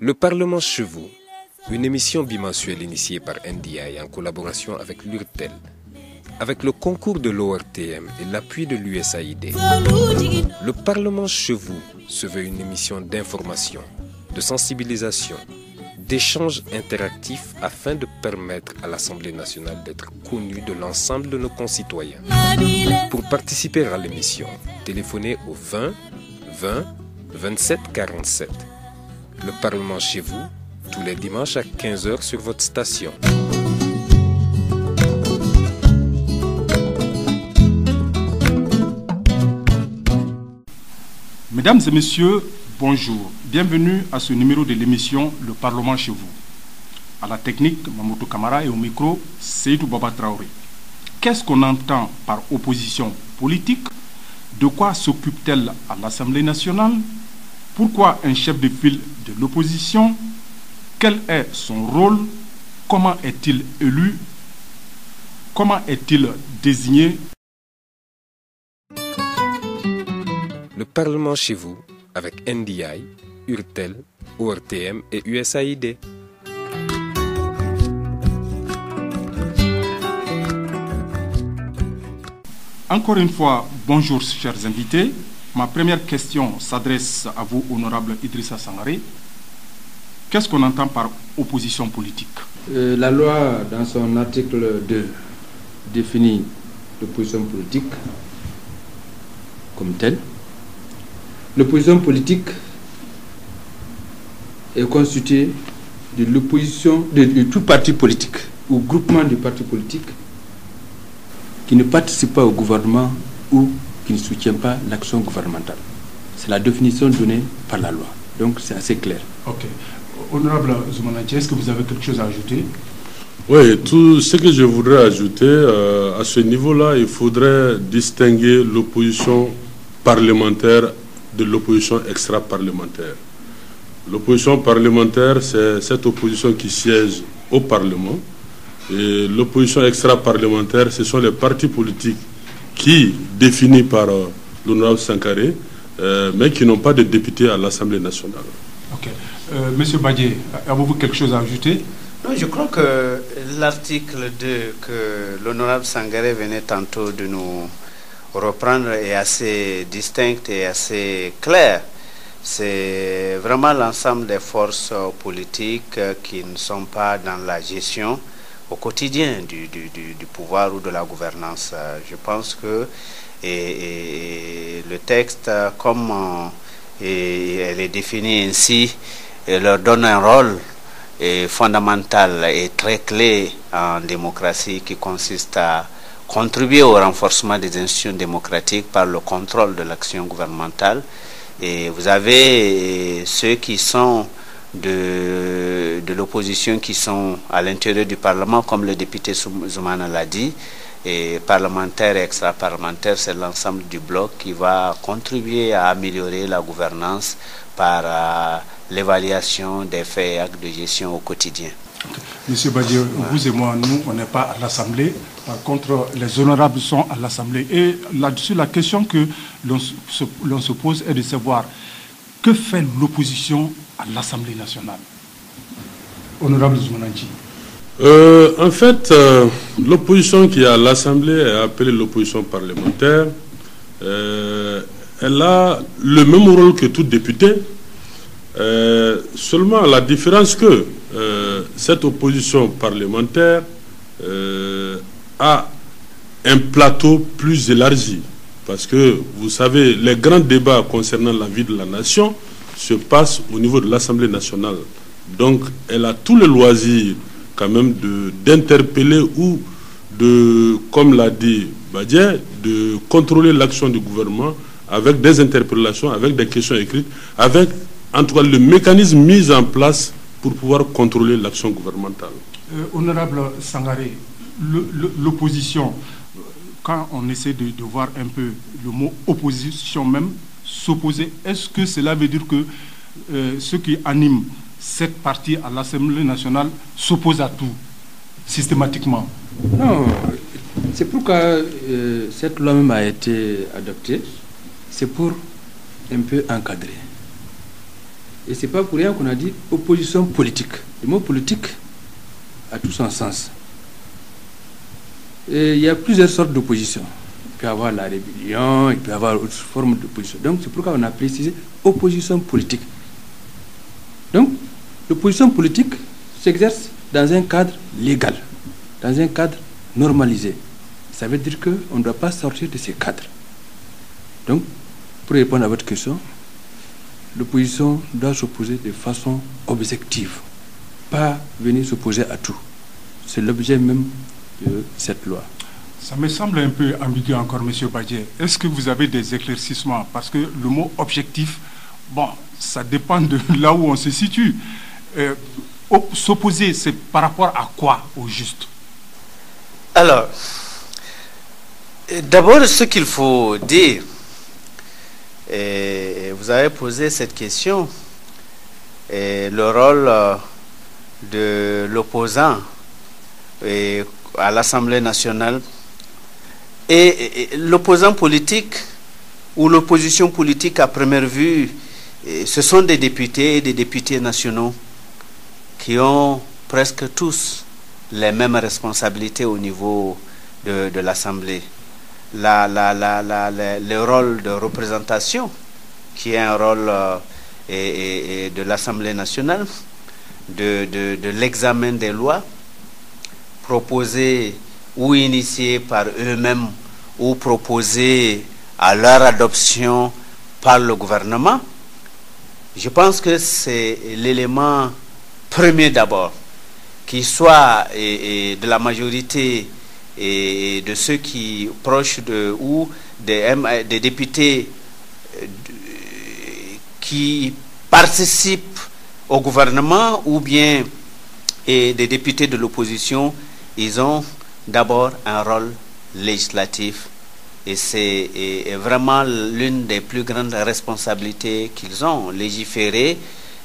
Le Parlement chez vous, une émission bimensuelle initiée par NDI en collaboration avec l'URTEL, avec le concours de l'ORTM et l'appui de l'USAID. Le Parlement chez vous se veut une émission d'information, de sensibilisation, d'échanges interactifs afin de permettre à l'Assemblée nationale d'être connue de l'ensemble de nos concitoyens. Pour participer à l'émission, téléphonez au 20 20 27 47. Le Parlement chez vous, tous les dimanches à 15 h sur votre station. Mesdames et messieurs, bonjour. Bienvenue à ce numéro de l'émission Le Parlement chez vous. À la technique, Mamoudou Kamara et au micro, Seydou Baba Traoré. Qu'est-ce qu'on entend par opposition politique? De quoi s'occupe-t-elle à l'Assemblée nationale? Pourquoi un chef de file de l'opposition? Quel est son rôle? Comment est-il élu? Comment est-il désigné? Le Parlement chez vous, avec NDI, URTEL, ORTM et USAID. Encore une fois, bonjour chers invités. Ma première question s'adresse à vous, honorable Idrissa Sangaré. Qu'est-ce qu'on entend par opposition politique? La loi, dans son article 2, définit l'opposition politique comme telle. L'opposition politique est constituée de l'opposition de tout parti politique ou groupement de partis politiques qui ne participent pas au gouvernement ou qui ne soutiennent pas l'action gouvernementale. C'est la définition donnée par la loi. Donc c'est assez clair. Ok. Honorable Zoumanati, est-ce que vous avez quelque chose à ajouter? Oui, tout ce que je voudrais ajouter, à ce niveau-là, il faudrait distinguer l'opposition parlementaire de l'opposition extra-parlementaire. L'opposition parlementaire, c'est cette opposition qui siège au Parlement. Et l'opposition extra-parlementaire, ce sont les partis politiques qui, définis par l'honorable Sangaré, mais qui n'ont pas de députés à l'Assemblée nationale. Ok. Monsieur Badié, avez-vous quelque chose à ajouter? Non, je crois que l'article 2 que l'honorable Sangaré venait tantôt de nous reprendre est assez distinct et assez clair. C'est vraiment l'ensemble des forces politiques qui ne sont pas dans la gestion au quotidien du pouvoir ou de la gouvernance. Je pense que le texte, comme elle est définie ainsi, leur donne un rôle fondamental et très clé en démocratie qui consiste à contribuer au renforcement des institutions démocratiques par le contrôle de l'action gouvernementale. Et vous avez ceux qui sont de l'opposition qui sont à l'intérieur du Parlement, comme le député Zoumana l'a dit, et parlementaires et extra-parlementaires, c'est l'ensemble du bloc qui va contribuer à améliorer la gouvernance par l'évaluation des faits et actes de gestion au quotidien. Monsieur Badié, vous et moi, nous, on n'est pas à l'Assemblée. Par contre, les honorables sont à l'Assemblée. Et là-dessus, la question que l'on se pose est de savoir que fait l'opposition à l'Assemblée nationale. Honorable Zoumananji. En fait, l'opposition qui est à l'Assemblée est appelée l'opposition parlementaire. Elle a le même rôle que tout député. Seulement la différence que cette opposition parlementaire a un plateau plus élargi. Parce que, vous savez, les grands débats concernant la vie de la nation se passent au niveau de l'Assemblée nationale. Donc, elle a tout le loisir quand même d'interpeller ou de, comme l'a dit Badié, de contrôler l'action du gouvernement avec des interpellations, avec des questions écrites, avec en tout cas le mécanisme mis en place pour pouvoir contrôler l'action gouvernementale. Honorable Sangaré, l'opposition, quand on essaie de voir un peu le mot opposition même, s'opposer, est-ce que cela veut dire que ceux qui animent cette partie à l'Assemblée nationale s'opposent à tout, systématiquement? Non, c'est pourquoi cette loi même a été adoptée. C'est pour un peu encadrer. Et ce n'est pas pour rien qu'on a dit opposition politique. Le mot politique a tout son sens. Et il y a plusieurs sortes d'opposition. Il peut y avoir la rébellion, il peut y avoir d'autres formes d'opposition. Donc c'est pourquoi on a précisé opposition politique. Donc l'opposition politique s'exerce dans un cadre légal, dans un cadre normalisé. Ça veut dire qu'on ne doit pas sortir de ces cadres. Donc, pour répondre à votre question, l'opposition doit s'opposer de façon objective, pas venir s'opposer à tout. C'est l'objet même de cette loi. Ça me semble un peu ambigu encore, M. Badje. Est-ce que vous avez des éclaircissements? Parce que le mot objectif, bon, ça dépend de là où on se situe. S'opposer, c'est par rapport à quoi, au juste? Alors, d'abord, ce qu'il faut dire, et vous avez posé cette question, et le rôle de l'opposant à l'Assemblée nationale, et l'opposant politique ou l'opposition politique à première vue, ce sont des députés et des députés nationaux qui ont presque tous les mêmes responsabilités au niveau de l'Assemblée. Le rôle de représentation, qui est un rôle de l'Assemblée nationale, de l'examen des lois proposées ou initiées par eux-mêmes ou proposées à leur adoption par le gouvernement. Je pense que c'est l'élément premier d'abord, qu'il soit de la majorité et de ceux qui proches de ou des députés qui participent au gouvernement ou bien des députés de l'opposition. Ils ont d'abord un rôle législatif et c'est vraiment l'une des plus grandes responsabilités qu'ils ont, légiférer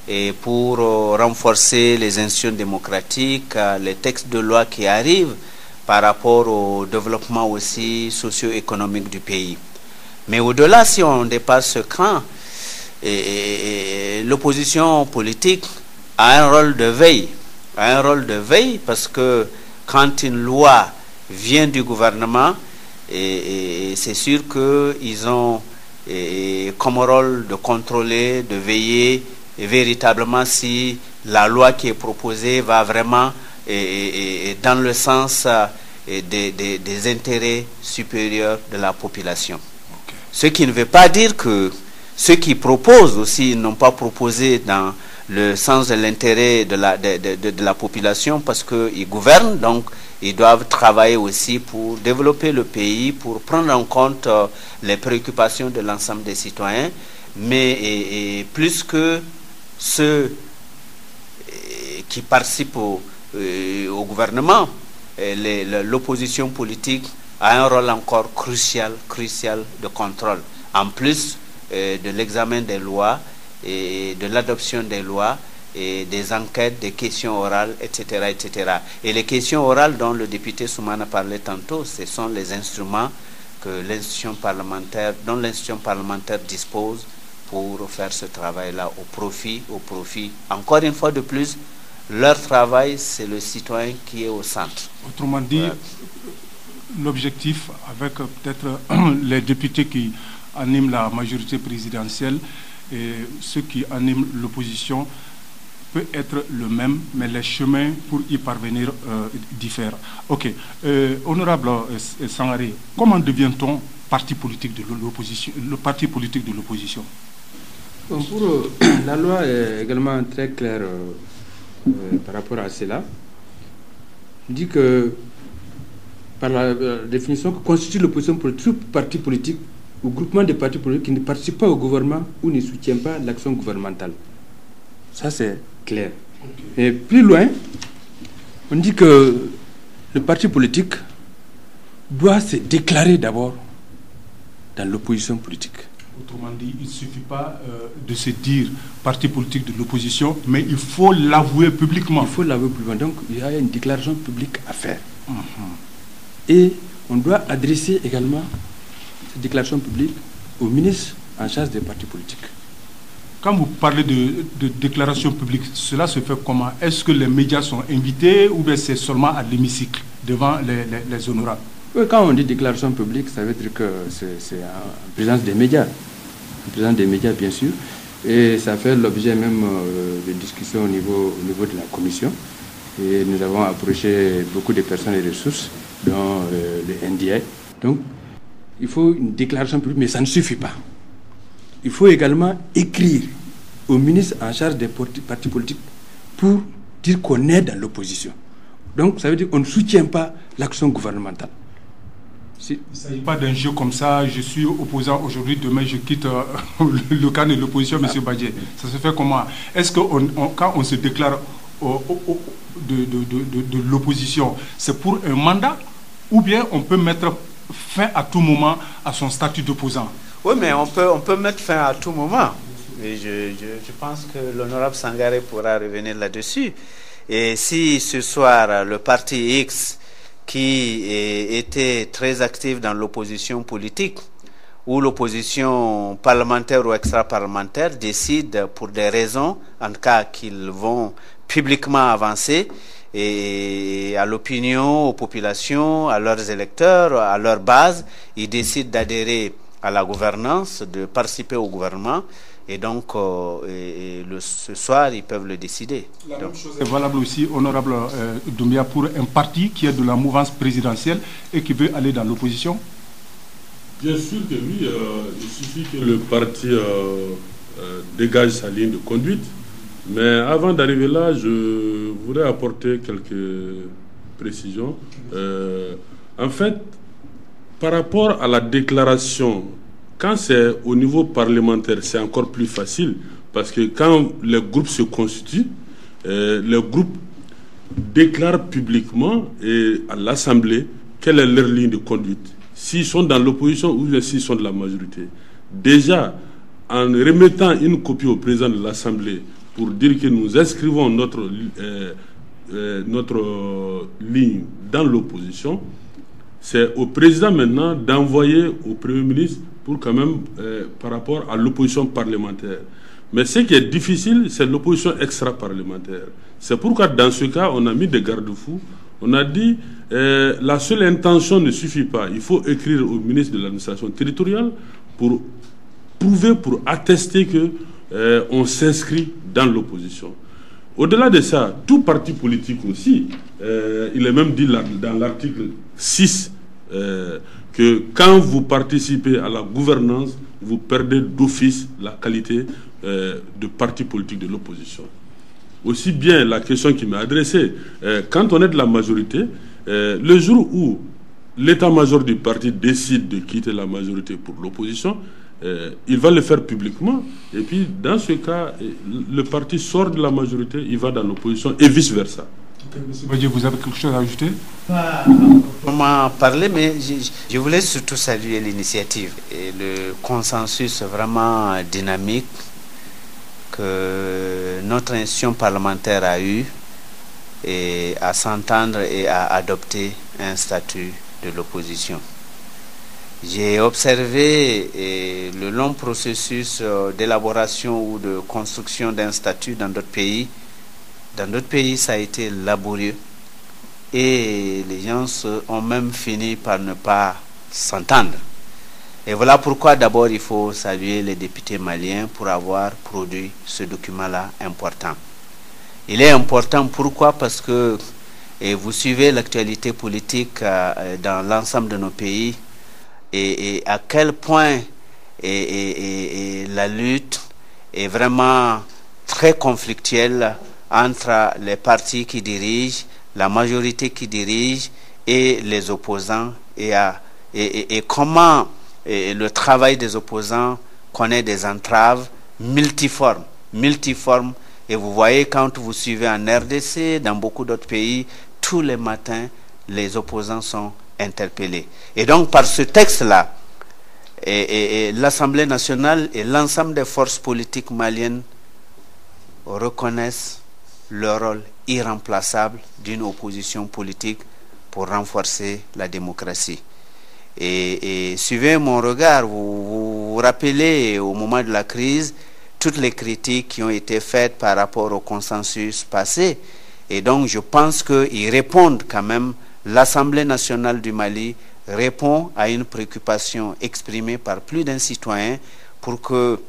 et pour renforcer les institutions démocratiques, les textes de loi qui arrivent par rapport au développement aussi socio-économique du pays. Mais au-delà, si on dépasse ce cran, l'opposition politique a un rôle de veille, parce que quand une loi vient du gouvernement, c'est sûr qu'ils ont comme rôle de contrôler, de veiller véritablement si la loi qui est proposée va vraiment dans le sens des intérêts supérieurs de la population. Okay. Ce qui ne veut pas dire que ceux qui proposent aussi n'ont pas proposé dans le sens de l'intérêt de la population, parce qu'ils gouvernent, donc ils doivent travailler aussi pour développer le pays, pour prendre en compte les préoccupations de l'ensemble des citoyens, mais plus que ceux qui participent au gouvernement, l'opposition politique a un rôle encore crucial de contrôle, en plus de l'examen des lois et de l'adoption des lois et des enquêtes, des questions orales, etc., etc. Et les questions orales dont le député Soumana parlait tantôt, ce sont les instruments que dont l'institution parlementaire dispose pour faire ce travail-là au profit. Encore une fois de plus, leur travail, c'est le citoyen qui est au centre. Autrement dit, l'objectif, avec peut-être les députés qui animent la majorité présidentielle et ceux qui animent l'opposition, peut être le même, mais les chemins pour y parvenir diffèrent. Ok. Honorable Sangaré, comment devient-on parti politique de l'opposition, le parti politique de l'opposition? Bon, la loi est également très claire par rapport à cela. Il dit que, par la définition que constitue l'opposition pour tout parti politique ou groupement de partis politiques qui ne participent pas au gouvernement ou ne soutiennent pas l'action gouvernementale. Ça, c'est clair. Okay. Et plus loin, on dit que le parti politique doit se déclarer d'abord dans l'opposition politique. Autrement dit, il ne suffit pas de se dire parti politique de l'opposition, mais il faut l'avouer publiquement. Il faut l'avouer publiquement. Donc, il y a une déclaration publique à faire. Et on doit adresser également cette déclaration publique au ministre en charge des partis politiques. Quand vous parlez de déclaration publique, cela se fait comment? Est-ce que les médias sont invités ou bien c'est seulement à l'hémicycle, devant les honorables? Oui, quand on dit déclaration publique, ça veut dire que c'est en présence des médias. En présence des médias, bien sûr. Et ça fait l'objet même de discussions au niveau de la commission. Et nous avons approché beaucoup de personnes et ressources, dont le NDI. Donc, il faut une déclaration publique, mais ça ne suffit pas. Il faut également écrire au ministre en charge des partis politiques pour dire qu'on est dans l'opposition. Donc, ça veut dire qu'on ne soutient pas l'action gouvernementale. Il ne s'agit pas d'un jeu comme ça, je suis opposant aujourd'hui, demain je quitte le camp de l'opposition, M. Badje. Ça se fait comment? Est-ce que quand on se déclare de l'opposition, c'est pour un mandat ou bien on peut mettre fin à tout moment à son statut d'opposant? Oui, mais on peut mettre fin à tout moment. Et je pense que l'honorable Sangaré pourra revenir là-dessus. Et si ce soir, le parti X, qui était très actif dans l'opposition politique, ou l'opposition parlementaire ou extra-parlementaire, décide pour des raisons, en tout cas qu'ils vont publiquement avancer, et à l'opinion, aux populations, à leurs électeurs, à leur base, ils décident d'adhérer à la gouvernance, de participer au gouvernement, et donc ce soir ils peuvent le décider. La même chose est valable aussi, honorable Doumbia, pour un parti qui est de la mouvance présidentielle et qui veut aller dans l'opposition? Bien sûr que oui, il suffit que le parti dégage sa ligne de conduite, mais avant d'arriver là, je voudrais apporter quelques précisions. En fait, par rapport à la déclaration, quand c'est au niveau parlementaire, c'est encore plus facile, parce que quand les groupes se constituent, les groupes déclarent publiquement et à l'Assemblée quelle est leur ligne de conduite, s'ils sont dans l'opposition ou s'ils sont de la majorité. Déjà, en remettant une copie au président de l'Assemblée pour dire que nous inscrivons notre ligne dans l'opposition, c'est au président maintenant d'envoyer au Premier ministre pour quand même par rapport à l'opposition parlementaire. Mais ce qui est difficile, c'est l'opposition extra-parlementaire. C'est pourquoi dans ce cas, on a mis des garde-fous. On a dit la seule intention ne suffit pas. Il faut écrire au ministre de l'administration territoriale pour prouver, pour attester que on s'inscrit dans l'opposition. Au-delà de ça, tout parti politique aussi, il est même dit dans l'article 6 que quand vous participez à la gouvernance, vous perdez d'office la qualité de parti politique de l'opposition. Aussi bien la question qui m'est adressée, quand on est de la majorité, le jour où l'état-major du parti décide de quitter la majorité pour l'opposition, il va le faire publiquement, et puis dans ce cas, le parti sort de la majorité, il va dans l'opposition, et vice-versa. Monsieur Badje, vous avez quelque chose à ajouter? On m'a parlé, mais je voulais surtout saluer l'initiative et le consensus vraiment dynamique que notre institution parlementaire a eu et à s'entendre et à adopter un statut de l'opposition. J'ai observé le long processus d'élaboration ou de construction d'un statut dans d'autres pays. Dans d'autres pays, ça a été laborieux. Et les gens ont même fini par ne pas s'entendre. Et voilà pourquoi d'abord il faut saluer les députés maliens pour avoir produit ce document-là important. Il est important pourquoi? Parce que vous suivez l'actualité politique dans l'ensemble de nos pays et à quel point la lutte est vraiment très conflictuelle entre les partis qui dirigent, la majorité qui dirige et les opposants, et comment le travail des opposants connaît des entraves multiformes. Et vous voyez, quand vous suivez en RDC, dans beaucoup d'autres pays, tous les matins, les opposants sont interpellés. Et donc, par ce texte-là, l'Assemblée nationale et l'ensemble des forces politiques maliennes reconnaissent le rôle irremplaçable d'une opposition politique pour renforcer la démocratie. Et suivez mon regard, vous vous rappelez au moment de la crise toutes les critiques qui ont été faites par rapport au consensus passé. Et donc, je pense qu'ils répondent quand même, l'Assemblée nationale du Mali répond à une préoccupation exprimée par plus d'un citoyen pour que,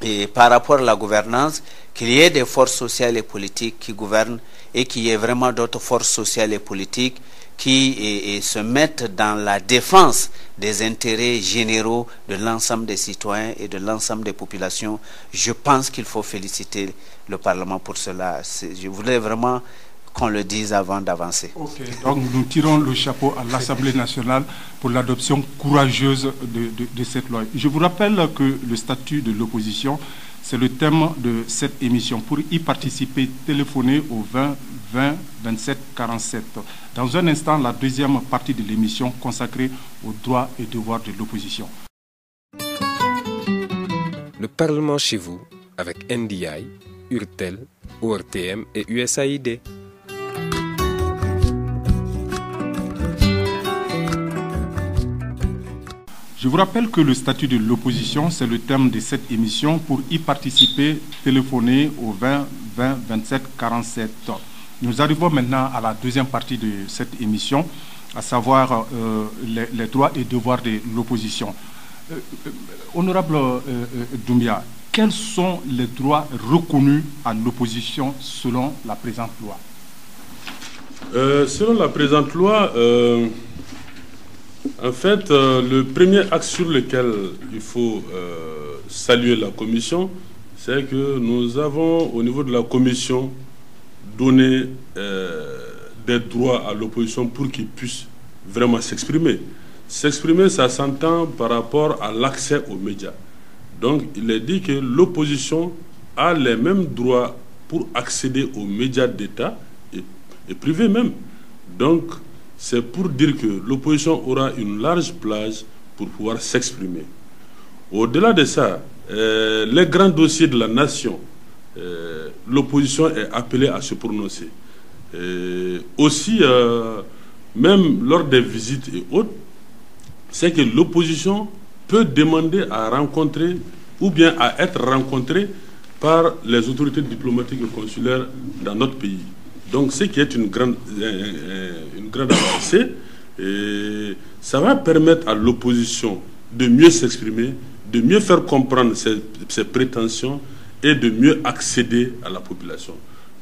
et par rapport à la gouvernance, qu'il y ait des forces sociales et politiques qui gouvernent et qu'il y ait vraiment d'autres forces sociales et politiques qui se mettent dans la défense des intérêts généraux de l'ensemble des citoyens et de l'ensemble des populations. Je pense qu'il faut féliciter le Parlement pour cela. Je voulais vraiment qu'on le dise avant d'avancer. Ok, donc nous tirons le chapeau à l'Assemblée nationale pour l'adoption courageuse de cette loi. Je vous rappelle que le statut de l'opposition, c'est le thème de cette émission. Pour y participer, téléphonez au 20 20 27 47. Dans un instant, la deuxième partie de l'émission consacrée aux droits et devoirs de l'opposition. Le Parlement chez vous, avec NDI, URTEL, ORTM et USAID. Je vous rappelle que le statut de l'opposition, c'est le thème de cette émission. Pour y participer, téléphonez au 20 20 27 47. Nous arrivons maintenant à la deuxième partie de cette émission, à savoir les droits et devoirs de l'opposition. Honorable Doumbia, quels sont les droits reconnus à l'opposition selon la présente loi? Selon la présente loi, en fait, le premier axe sur lequel il faut saluer la Commission, c'est que nous avons, au niveau de la Commission, donné des droits à l'opposition pour qu'ils puissent vraiment s'exprimer. S'exprimer, ça s'entend par rapport à l'accès aux médias. Donc, il est dit que l'opposition a les mêmes droits pour accéder aux médias d'État et privés même. Donc, c'est pour dire que l'opposition aura une large plage pour pouvoir s'exprimer. Au-delà de ça, les grands dossiers de la nation, l'opposition est appelée à se prononcer. Aussi, même lors des visites et autres, c'est que l'opposition peut demander à rencontrer ou bien à être rencontrée par les autorités diplomatiques et consulaires dans notre pays. Donc, ce qui est une grande avancée, et ça va permettre à l'opposition de mieux s'exprimer, de mieux faire comprendre ses prétentions et de mieux accéder à la population.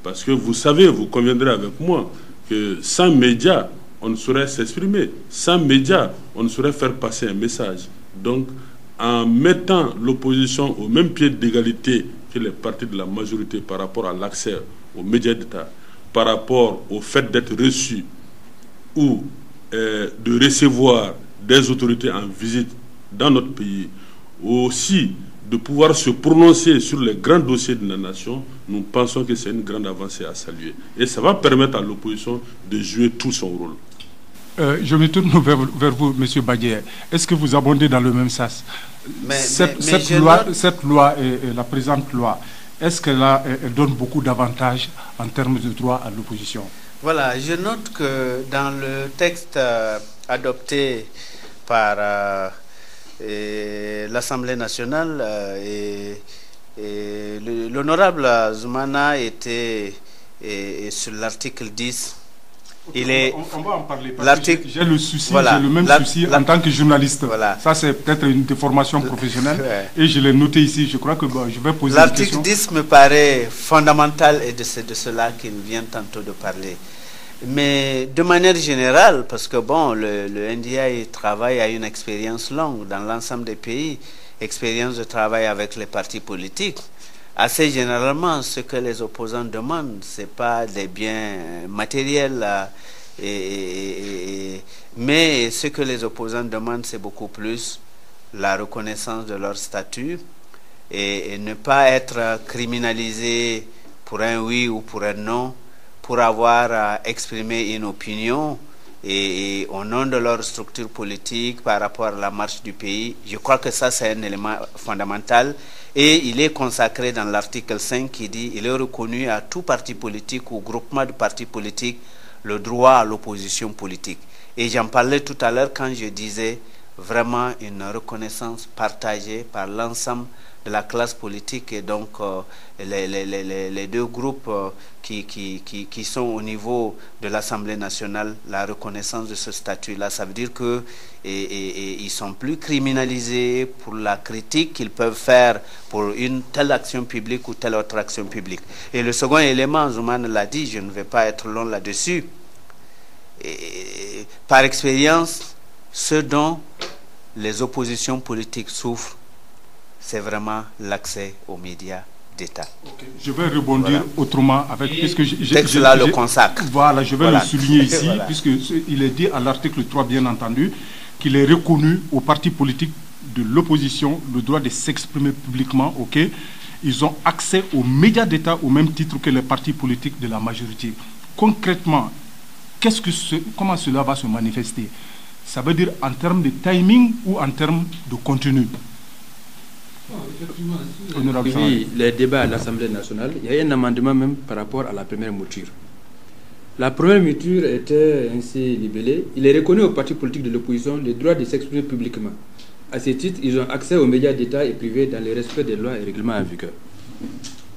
Parce que vous savez, vous conviendrez avec moi, que sans médias, on ne saurait s'exprimer. Sans médias, on ne saurait faire passer un message. Donc, en mettant l'opposition au même pied d'égalité que les partis de la majorité par rapport à l'accès aux médias d'État, par rapport au fait d'être reçu ou de recevoir des autorités en visite dans notre pays, aussi de pouvoir se prononcer sur les grands dossiers de la nation, nous pensons que c'est une grande avancée à saluer. Et ça va permettre à l'opposition de jouer tout son rôle. Je me tourne vers vous, M. Baguier. Est-ce que vous abondez dans le même sens? Cette loi et la présente loi, est-ce qu'elle donne beaucoup d'avantages en termes de droits à l'opposition? Voilà, je note que dans le texte adopté par l'Assemblée nationale, l'honorable Zoumana était sur l'article 10. On va en parler parce que j'ai le souci, j'ai le même souci en tant que journaliste. Voilà. Ça, c'est peut-être une déformation professionnelle et je l'ai noté ici. Je crois que je vais poser une question. L'article 10 me paraît fondamental et c'est de cela qu'il vient tantôt de parler. Mais de manière générale, parce que bon, le NDI travaille à une expérience longue dans l'ensemble des pays, expérience de travail avec les partis politiques. Assez généralement, ce que les opposants demandent, ce n'est pas des biens matériels, mais ce que les opposants demandent, c'est beaucoup plus la reconnaissance de leur statut et ne pas être criminalisé pour un oui ou pour un non, pour avoir exprimé une opinion et au nom de leur structure politique par rapport à la marche du pays. Je crois que ça, c'est un élément fondamental. Et il est consacré dans l'article 5 qui dit il est reconnu à tout parti politique ou groupement de partis politiques le droit à l'opposition politique. Et j'en parlais tout à l'heure quand je disais vraiment une reconnaissance partagée par l'ensemble de la classe politique et donc les deux groupes qui sont au niveau de l'Assemblée nationale, la reconnaissance de ce statut-là, ça veut dire que ils sont plus criminalisés pour la critique qu'ils peuvent faire pour une telle action publique ou telle autre action publique. Et le second élément, Zoumane l'a dit, je ne vais pas être long là-dessus. Par expérience, ce dont les oppositions politiques souffrent, c'est vraiment l'accès aux médias d'État. Okay. Je vais rebondir autrement avec... Puisque cela le consacre. Voilà, je vais le souligner ici, voilà. Puisqu'il est dit à l'article 3, bien entendu, qu'il est reconnu aux partis politiques de l'opposition le droit de s'exprimer publiquement. Okay. Ils ont accès aux médias d'État au même titre que les partis politiques de la majorité. Concrètement, comment cela va se manifester? Ça veut dire en termes de timing ou en termes de contenu? Oui, les débats à l'Assemblée nationale, il y a un amendement même par rapport à la première mouture. La première mouture était ainsi libellée. Il est reconnu aux partis politiques de l'opposition le droit de s'exprimer publiquement. À ce titre, ils ont accès aux médias d'État et privés dans le respect des lois et règlements en vigueur.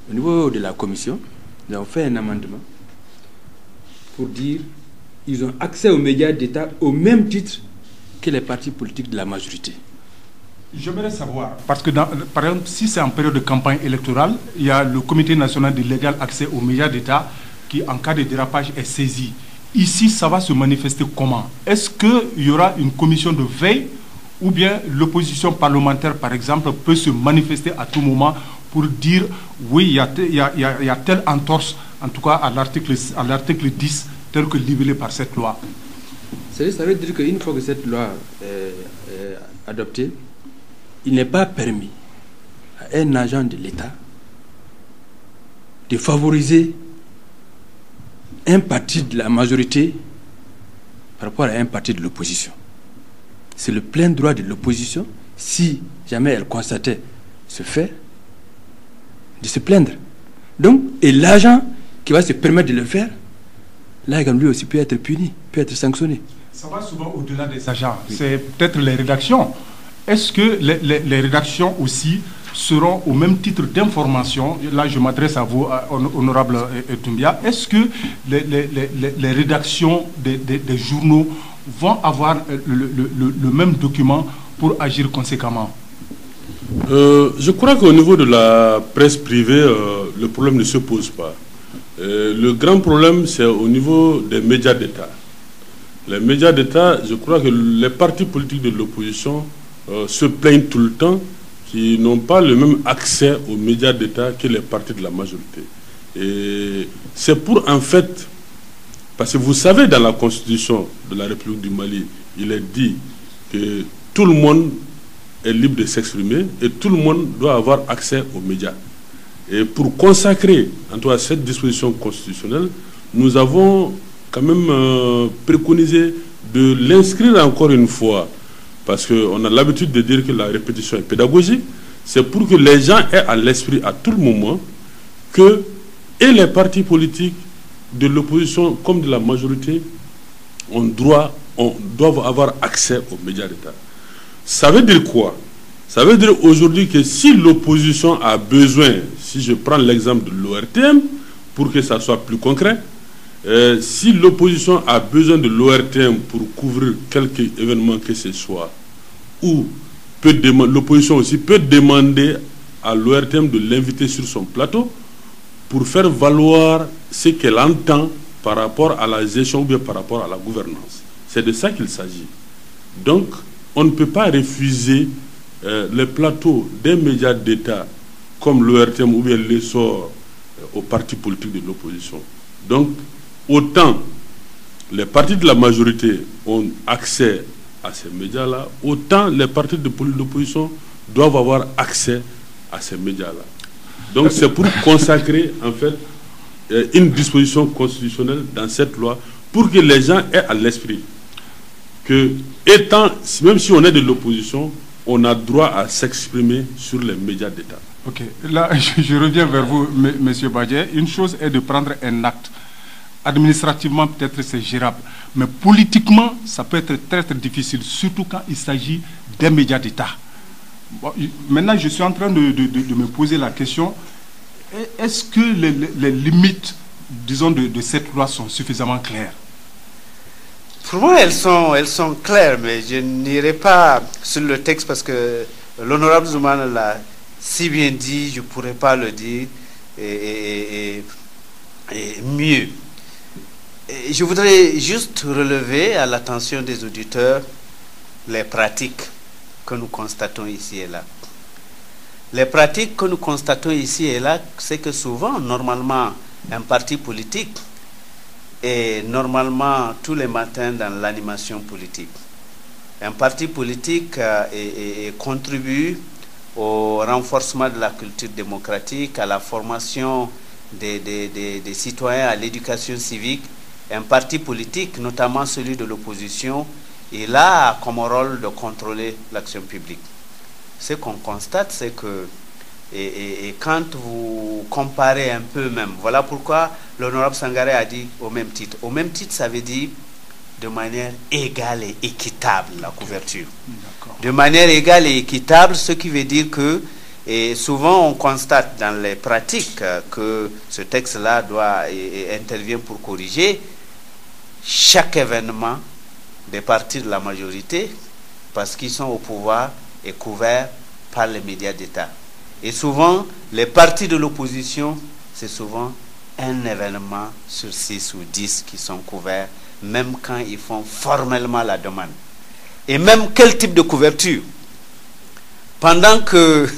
Au niveau de la commission, nous avons fait un amendement pour dire qu'ils ont accès aux médias d'État au même titre que les partis politiques de la majorité. J'aimerais savoir, parce que par exemple, si c'est en période de campagne électorale, il y a le Comité national de légal accès aux médias d'État qui, en cas de dérapage, est saisi. Ici, ça va se manifester comment? Est-ce qu'il y aura une commission de veille ou bien l'opposition parlementaire, par exemple, peut se manifester à tout moment pour dire oui, il y a telle entorse, en tout cas à l'article 10, tel que libellé par cette loi? Ça veut dire qu'une fois que cette loi est adoptée, il n'est pas permis à un agent de l'État de favoriser un parti de la majorité par rapport à un parti de l'opposition. C'est le plein droit de l'opposition, si jamais elle constatait ce fait, de se plaindre. Donc, et l'agent qui va se permettre de le faire, là, lui aussi peut être puni, peut être sanctionné. Ça va souvent au-delà des agents. Oui. C'est peut-être les rédactions. Est-ce que les rédactions aussi seront au même titre d'information? Là, je m'adresse à vous, honorable Doumbia. Est-ce que les rédactions des journaux vont avoir le même document pour agir conséquemment? Je crois qu'au niveau de la presse privée, le problème ne se pose pas. Le grand problème, c'est au niveau des médias d'État. Les médias d'État, je crois que les partis politiques de l'opposition se plaignent tout le temps qu'ils n'ont pas le même accès aux médias d'État que les partis de la majorité. Et c'est pour, en fait, parce que vous savez, dans la Constitution de la République du Mali, il est dit que tout le monde est libre de s'exprimer et tout le monde doit avoir accès aux médias. Et pour consacrer, en tout cas, cette disposition constitutionnelle, nous avons quand même préconisé de l'inscrire encore une fois, parce qu'on a l'habitude de dire que la répétition est pédagogique. C'est pour que les gens aient à l'esprit à tout le moment que et les partis politiques de l'opposition comme de la majorité doivent avoir accès aux médias d'État. Ça veut dire quoi? Ça veut dire aujourd'hui que si l'opposition a besoin, si je prends l'exemple de l'ORTM, pour que ça soit plus concret, si l'opposition a besoin de l'ORTM pour couvrir quelque événement que ce soit, ou l'opposition aussi peut demander à l'ORTM de l'inviter sur son plateau pour faire valoir ce qu'elle entend par rapport à la gestion ou bien par rapport à la gouvernance. C'est de ça qu'il s'agit. Donc, on ne peut pas refuser les plateaux des médias d'État comme l'ORTM ou bien l'essor aux partis politiques de l'opposition. Donc, autant les partis de la majorité ont accès à ces médias-là, autant les partis de l'opposition doivent avoir accès à ces médias-là. Donc, c'est pour consacrer, en fait, une disposition constitutionnelle dans cette loi pour que les gens aient à l'esprit que, même si on est de l'opposition, on a droit à s'exprimer sur les médias d'État. Ok, là, je reviens vers vous, M. Badje. Une chose est de prendre un acte. Administrativement, peut-être c'est gérable. Mais politiquement, ça peut être très, très difficile, surtout quand il s'agit des médias d'État. Bon, maintenant, je suis en train de me poser la question, est-ce que les limites, disons, de cette loi sont suffisamment claires? Pour moi, elles sont claires, mais je n'irai pas sur le texte parce que l'honorable Zoumana l'a si bien dit, je ne pourrais pas le dire et mieux. Et je voudrais juste relever à l'attention des auditeurs les pratiques que nous constatons ici et là. Les pratiques que nous constatons ici et là, c'est que souvent, normalement, un parti politique est normalement tous les matins dans l'animation politique. Un parti politique contribue au renforcement de la culture démocratique, à la formation des citoyens, à l'éducation civique. Un parti politique, notamment celui de l'opposition, il a comme rôle de contrôler l'action publique. Ce qu'on constate, c'est que quand vous comparez un peu même, voilà pourquoi l'honorable Sangaré a dit au même titre. Au même titre, ça veut dire de manière égale et équitable la couverture. De manière égale et équitable, ce qui veut dire que souvent on constate dans les pratiques que ce texte-là intervient pour corriger. Chaque événement des partis de la majorité, parce qu'ils sont au pouvoir, est couvert par les médias d'État. Et souvent, les partis de l'opposition, c'est souvent un événement sur 6 ou 10 qui sont couverts, même quand ils font formellement la demande. Et même quel type de couverture? Pendant que,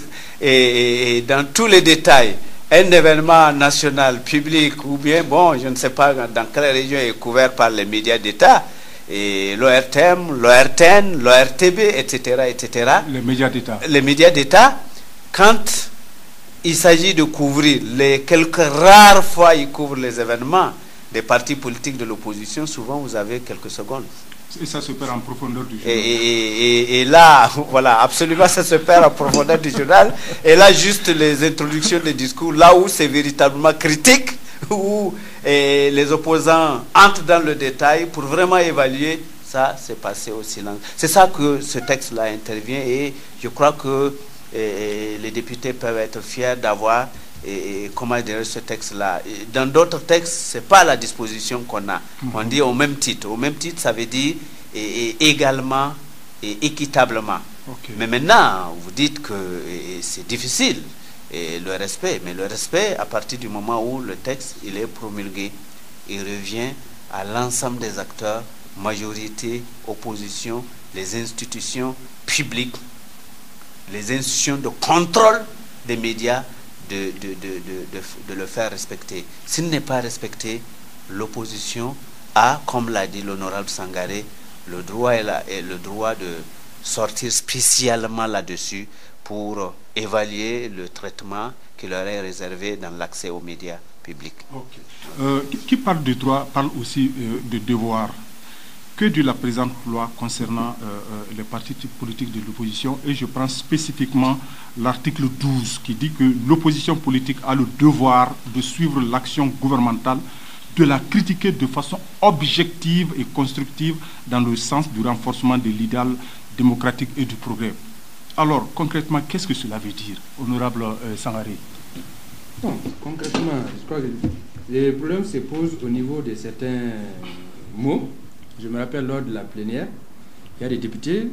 dans tous les détails, un événement national, public, ou bien, bon, je ne sais pas dans quelle région est couvert par les médias d'État, et l'ORTM, l'ORTN, l'ORTB, etc., etc. Les médias d'État. Les médias d'État, quand il s'agit de couvrir, les quelques rares fois ils couvrent les événements des partis politiques de l'opposition, souvent vous avez quelques secondes. Et ça se perd en profondeur du journal. Et là, voilà, absolument, ça se perd en profondeur du journal. Et là, juste les introductions des discours, là où c'est véritablement critique, où les opposants entrent dans le détail pour vraiment évaluer, ça, c'est passé au silence. C'est ça que ce texte-là intervient et je crois que les députés peuvent être fiers d'avoir comment dire ce texte-là. Dans d'autres textes, ce n'est pas la disposition qu'on a. On dit au même titre. Au même titre, ça veut dire également et équitablement. Okay. Mais maintenant, vous dites que c'est difficile, le respect. Mais le respect, à partir du moment où le texte il est promulgué, il revient à l'ensemble des acteurs, majorité, opposition, les institutions publiques, les institutions de contrôle des médias, de le faire respecter. S'il n'est pas respecté, l'opposition a, comme l'a dit l'honorable Sangaré, le droit de sortir spécialement là-dessus pour évaluer le traitement qui leur est réservé dans l'accès aux médias publics. Okay. Qui parle de droit parle aussi de devoir. Que dit la présente loi concernant les partis politiques de l'opposition? Et je prends spécifiquement l'article 12 qui dit que l'opposition politique a le devoir de suivre l'action gouvernementale, de la critiquer de façon objective et constructive dans le sens du renforcement de l'idéal démocratique et du progrès. Alors, concrètement, qu'est-ce que cela veut dire, honorable Sangaré? Bon, concrètement, je crois que les problèmes se posent au niveau de certains mots. Je me rappelle lors de la plénière, il y a des députés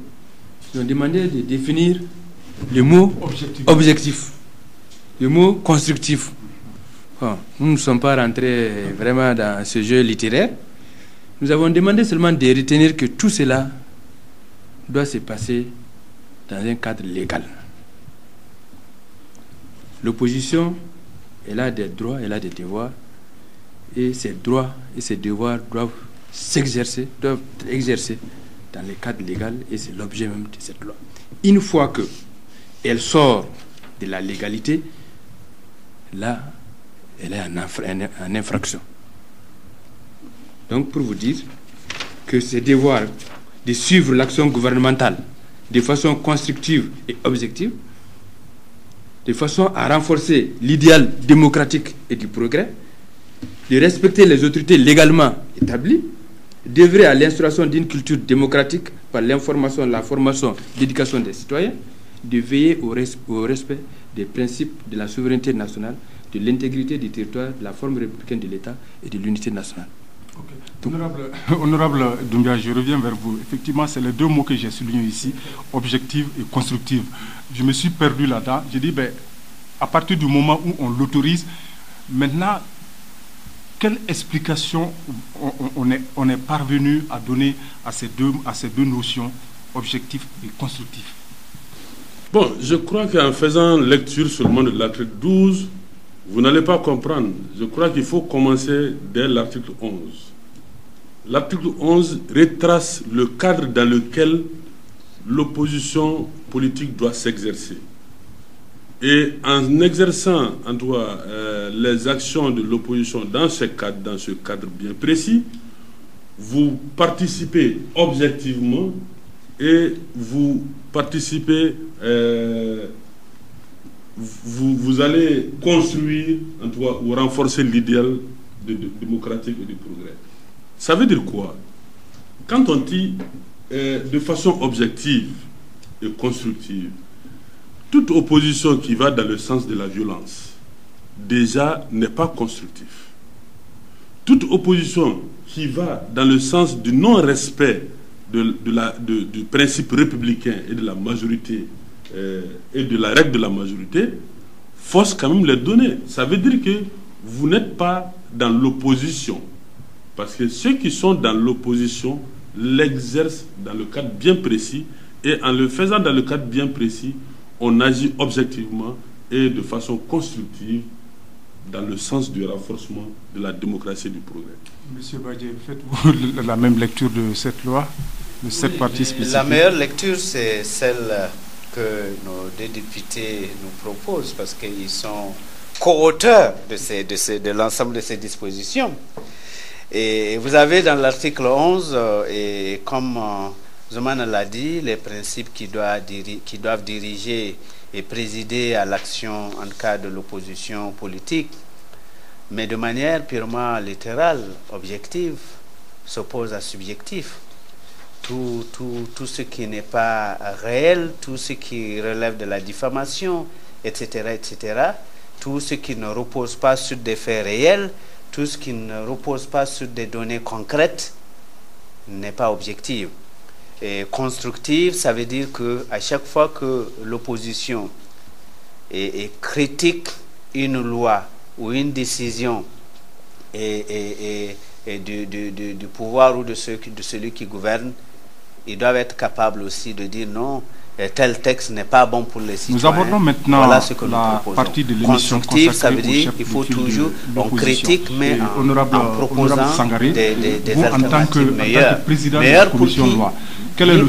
qui ont demandé de définir le mot objectif, le mot constructif. Bon, nous ne sommes pas rentrés vraiment dans ce jeu littéraire. Nous avons demandé seulement de retenir que tout cela doit se passer dans un cadre légal. L'opposition, elle a des droits, elle a des devoirs, et ces droits et ces devoirs doivent être exercés dans le cadre légal, et c'est l'objet même de cette loi. Une fois qu'elle sort de la légalité, là, elle est en infraction. Donc, pour vous dire que ce devoir de suivre l'action gouvernementale de façon constructive et objective, de façon à renforcer l'idéal démocratique et du progrès, de respecter les autorités légalement établies, d'œuvrer à l'instauration d'une culture démocratique par l'information, la formation, l'éducation des citoyens, de veiller au respect des principes de la souveraineté nationale, de l'intégrité du territoire, de la forme républicaine de l'État et de l'unité nationale. Okay. Honorable Doumbia, je reviens vers vous. Effectivement, c'est les deux mots que j'ai soulignés ici, objective et constructive. Je me suis perdu là-dedans. J'ai dit, à partir du moment où on l'autorise, maintenant, quelle explication on est parvenu à donner à ces deux notions, objectif et constructif? Bon, je crois qu'en faisant lecture seulement de l'article 12, vous n'allez pas comprendre. Je crois qu'il faut commencer dès l'article 11. L'article 11 retrace le cadre dans lequel l'opposition politique doit s'exercer. Et en exerçant les actions de l'opposition dans ce cadre bien précis, vous participez objectivement et vous participez, vous allez construire ou renforcer l'idéal démocratique et du progrès. Ça veut dire quoi? Quand on dit de façon objective et constructive, toute opposition qui va dans le sens de la violence, déjà n'est pas constructive. Toute opposition qui va dans le sens du non-respect du principe républicain et de la majorité et de la règle de la majorité, force quand même les donner. Ça veut dire que vous n'êtes pas dans l'opposition. Parce que ceux qui sont dans l'opposition l'exercent dans le cadre bien précis, et en le faisant dans le cadre bien précis, on agit objectivement et de façon constructive dans le sens du renforcement de la démocratie et du progrès. Monsieur Badje, faites-vous la même lecture de cette loi, de cette partie spécifique? La meilleure lecture, c'est celle que nos deux députés nous proposent, parce qu'ils sont co-auteurs de l'ensemble de ces dispositions. Et vous avez dans l'article 11, et comme Zoumana l'a dit, les principes qui doivent diriger et présider à l'action en cas de l'opposition politique, mais de manière purement littérale, objective, s'oppose à subjectif. Tout ce qui n'est pas réel, tout ce qui relève de la diffamation, etc., tout ce qui ne repose pas sur des faits réels, tout ce qui ne repose pas sur des données concrètes n'est pas objectif. Et constructive, ça veut dire qu'à chaque fois que l'opposition critique une loi ou une décision du pouvoir ou de celui qui gouverne, ils doivent être capables aussi de dire non, tel texte n'est pas bon pour les citoyens. Nous abordons maintenant voilà ce que la partie de l'émission constructive, ça veut dire qu'il faut toujours, on critique, mais en proposant des alternatives meilleures pour qui, quel est le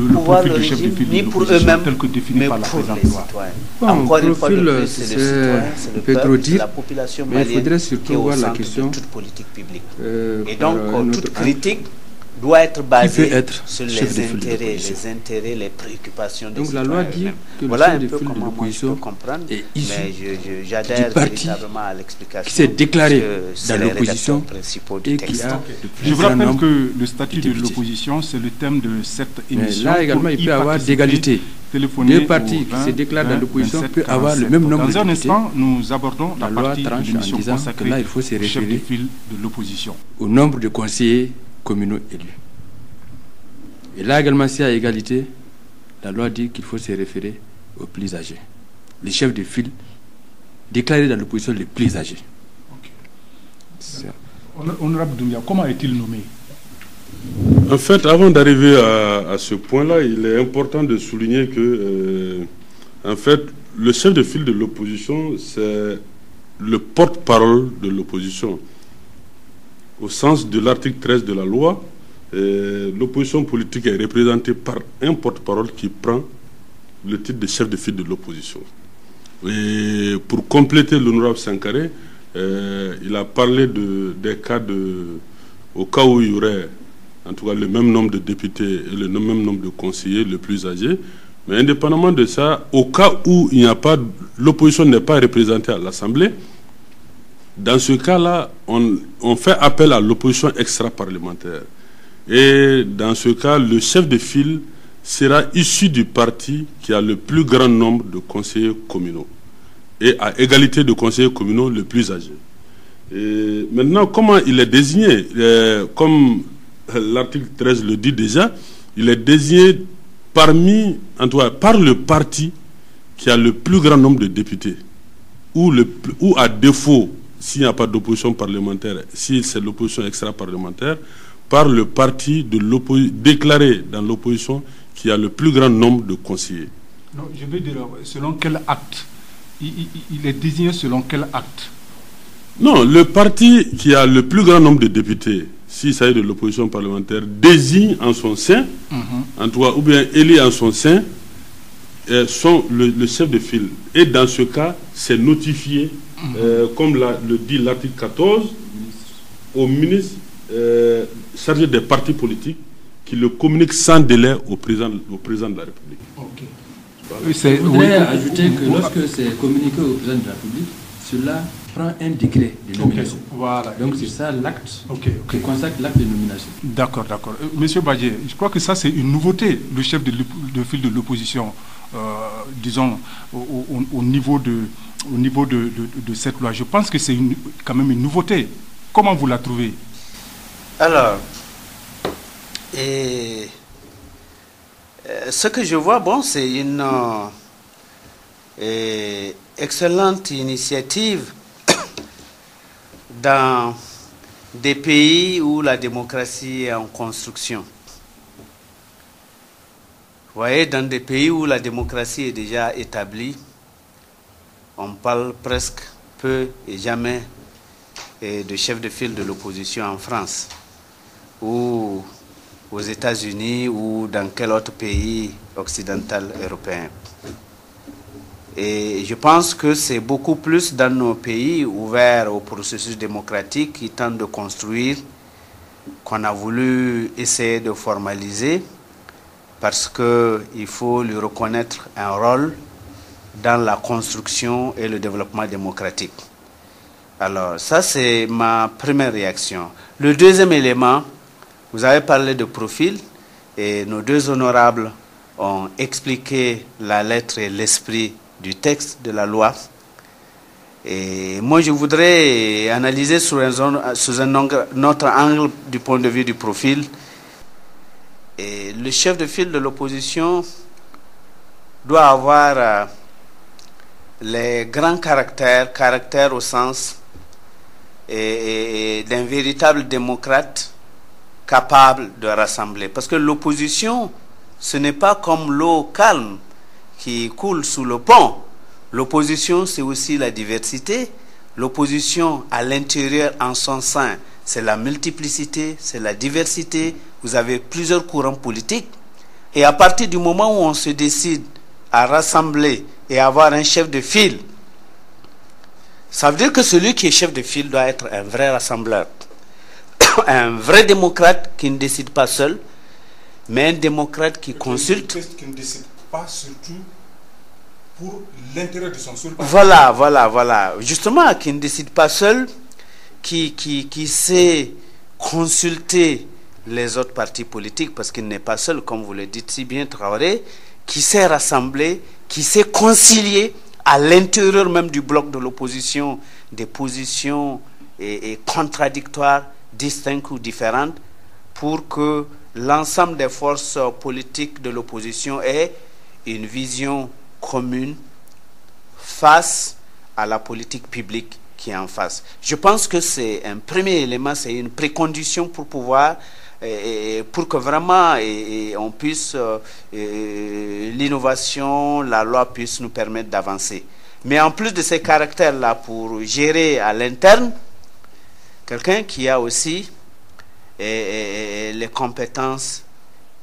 profil du chef de file ni de pour l'opposition eux-mêmes, tel que défini mais par la pour présente les loi? citoyens. Encore une fois de plus, c'est le citoyen, c'est le peuple, c'est la population malienne qui est au centre de toute politique publique. Et donc, toute critique doit être basé sur les intérêts, les préoccupations des citoyens. Donc la loi dit que voilà le chef de file de l'opposition est issu j'adhère du parti véritablement à l'explication qui s'est déclaré dans l'opposition et qui a Je vous rappelle que le statut de l'opposition, c'est le thème de cette émission. Là également, il peut y avoir d'égalité. Deux partis qui se déclarent dans l'opposition peuvent avoir le même nombre de députés. Dans un instant, nous abordons la partie de tranche en l'émission disant consacrée que là, il faut se au chef de référer file de l'opposition. au nombre de conseillers communaux élus. Et là également, s'il y a égalité, la loi dit qu'il faut se référer aux plus âgés. Les chefs de file déclarés dans l'opposition les plus âgés. Honorable Doumbia, comment est-il nommé? En fait, avant d'arriver à ce point-là, il est important de souligner que, en fait, le chef de file de l'opposition, c'est le porte-parole de l'opposition. Au sens de l'article 13 de la loi, l'opposition politique est représentée par un porte-parole qui prend le titre de chef de file de l'opposition. Et pour compléter l'honorable Sankaré, il a parlé des cas au cas où il y aurait en tout cas le même nombre de députés et le même nombre de conseillers les plus âgés. Mais indépendamment de ça, au cas où il n'y a pas, l'opposition n'est pas représentée à l'Assemblée, dans ce cas-là, on fait appel à l'opposition extra-parlementaire. Et dans ce cas, le chef de file sera issu du parti qui a le plus grand nombre de conseillers communaux et à égalité de conseillers communaux le plus âgés. Et maintenant, comment il est désigné? Comme l'article 13 le dit déjà, il est désigné parmi, en tout cas, par le parti qui a le plus grand nombre de députés, ou à défaut, s'il n'y a pas d'opposition parlementaire, si c'est l'opposition extra-parlementaire, par le parti déclaré dans l'opposition qui a le plus grand nombre de conseillers. Non, je veux dire, selon quel acte? Il est désigné selon quel acte? Non, le parti qui a le plus grand nombre de députés, s'il s'agit de l'opposition parlementaire, désigne en son sein, en tout cas, ou bien élit en son sein, le chef de file. Et dans ce cas, c'est notifié, comme le dit l'article 14, au ministre chargé des partis politiques qui le communique sans délai au président de la République. Okay. Je voudrais ajouter que lorsque c'est communiqué au président de la République, cela prend un décret de nomination. Voilà. Donc c'est ça l'acte qui consacre l'acte de nomination. D'accord, d'accord. Monsieur Badji, je crois que ça c'est une nouveauté, le chef de file de l'opposition, disons, au niveau de cette loi. Je pense que c'est quand même une nouveauté. Comment vous la trouvez? Alors, ce que je vois, bon, c'est une excellente initiative dans des pays où la démocratie est en construction. Vous voyez, dans des pays où la démocratie est déjà établie, on parle presque peu et jamais de chef de file de l'opposition en France, ou aux États-Unis, ou dans quel autre pays occidental européen. Et je pense que c'est beaucoup plus dans nos pays ouverts au processus démocratique qui tentent de construire qu'on a voulu essayer de formaliser, parce qu'il faut lui reconnaître un rôle dans la construction et le développement démocratique. Alors ça c'est ma première réaction. Le deuxième élément, vous avez parlé de profil et nos deux honorables ont expliqué la lettre et l'esprit du texte de la loi. Et moi, je voudrais analyser sous un autre angle du point de vue du profil. Et le chef de file de l'opposition doit avoir les grands caractères au sens d'un véritable démocrate capable de rassembler. Parce que l'opposition, ce n'est pas comme l'eau calme qui coule sous le pont. L'opposition, c'est aussi la diversité. L'opposition, à l'intérieur, en son sein, c'est la multiplicité, c'est la diversité. Vous avez plusieurs courants politiques. Et à partir du moment où on se décide à rassembler et avoir un chef de file, ça veut dire que celui qui est chef de file doit être un vrai rassembleur. Un vrai démocrate qui ne décide pas seul, mais un démocrate qui consulte. Qui ne décide pas surtout pour l'intérêt de son seul parti. Voilà. Justement, qui ne décide pas seul, qui sait consulter les autres partis politiques, parce qu'il n'est pas seul, comme vous le dites si bien, Traoré, qui sait rassembler, qui sait concilier à l'intérieur même du bloc de l'opposition des positions et contradictoires, distinctes ou différentes, pour que l'ensemble des forces politiques de l'opposition ait une vision commune face à la politique publique qui est en face. Je pense que c'est un premier élément, c'est une précondition pour pouvoir, pour que vraiment on puisse, l'innovation, la loi puisse nous permettre d'avancer. Mais en plus de ces caractères-là, pour gérer à l'interne, quelqu'un qui a aussi les compétences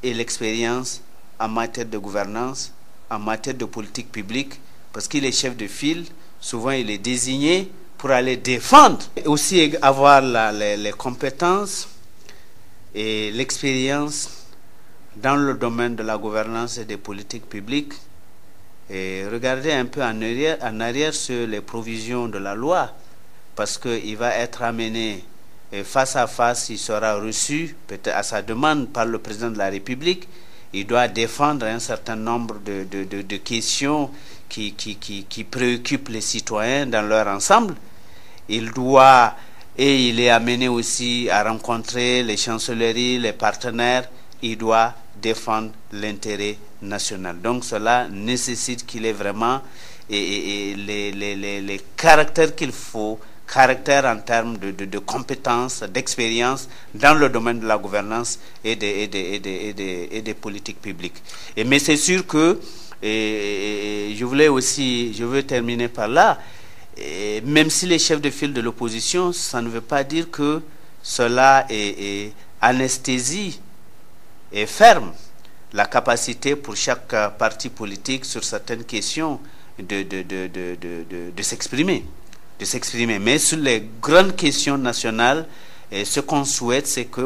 et l'expérience en matière de gouvernance, en matière de politique publique, parce qu'il est chef de file, souvent il est désigné pour aller défendre, et aussi avoir les compétences et l'expérience dans le domaine de la gouvernance et des politiques publiques, et regarder un peu en arrière sur les provisions de la loi, parce qu'il va être amené face à face, il sera reçu peut-être à sa demande par le président de la République, il doit défendre un certain nombre de questions qui préoccupent les citoyens dans leur ensemble. Il doit, et il est amené aussi à rencontrer les chancelleries, les partenaires, il doit défendre l'intérêt national. Donc cela nécessite qu'il ait vraiment les caractères qu'il faut, caractères en termes de compétences, d'expérience dans le domaine de la gouvernance et des politiques publiques. Mais c'est sûr que, je veux terminer par là, même si les chefs de file de l'opposition, ça ne veut pas dire que cela est anesthésie et ferme la capacité pour chaque parti politique sur certaines questions de s'exprimer. Mais sur les grandes questions nationales, ce qu'on souhaite, c'est que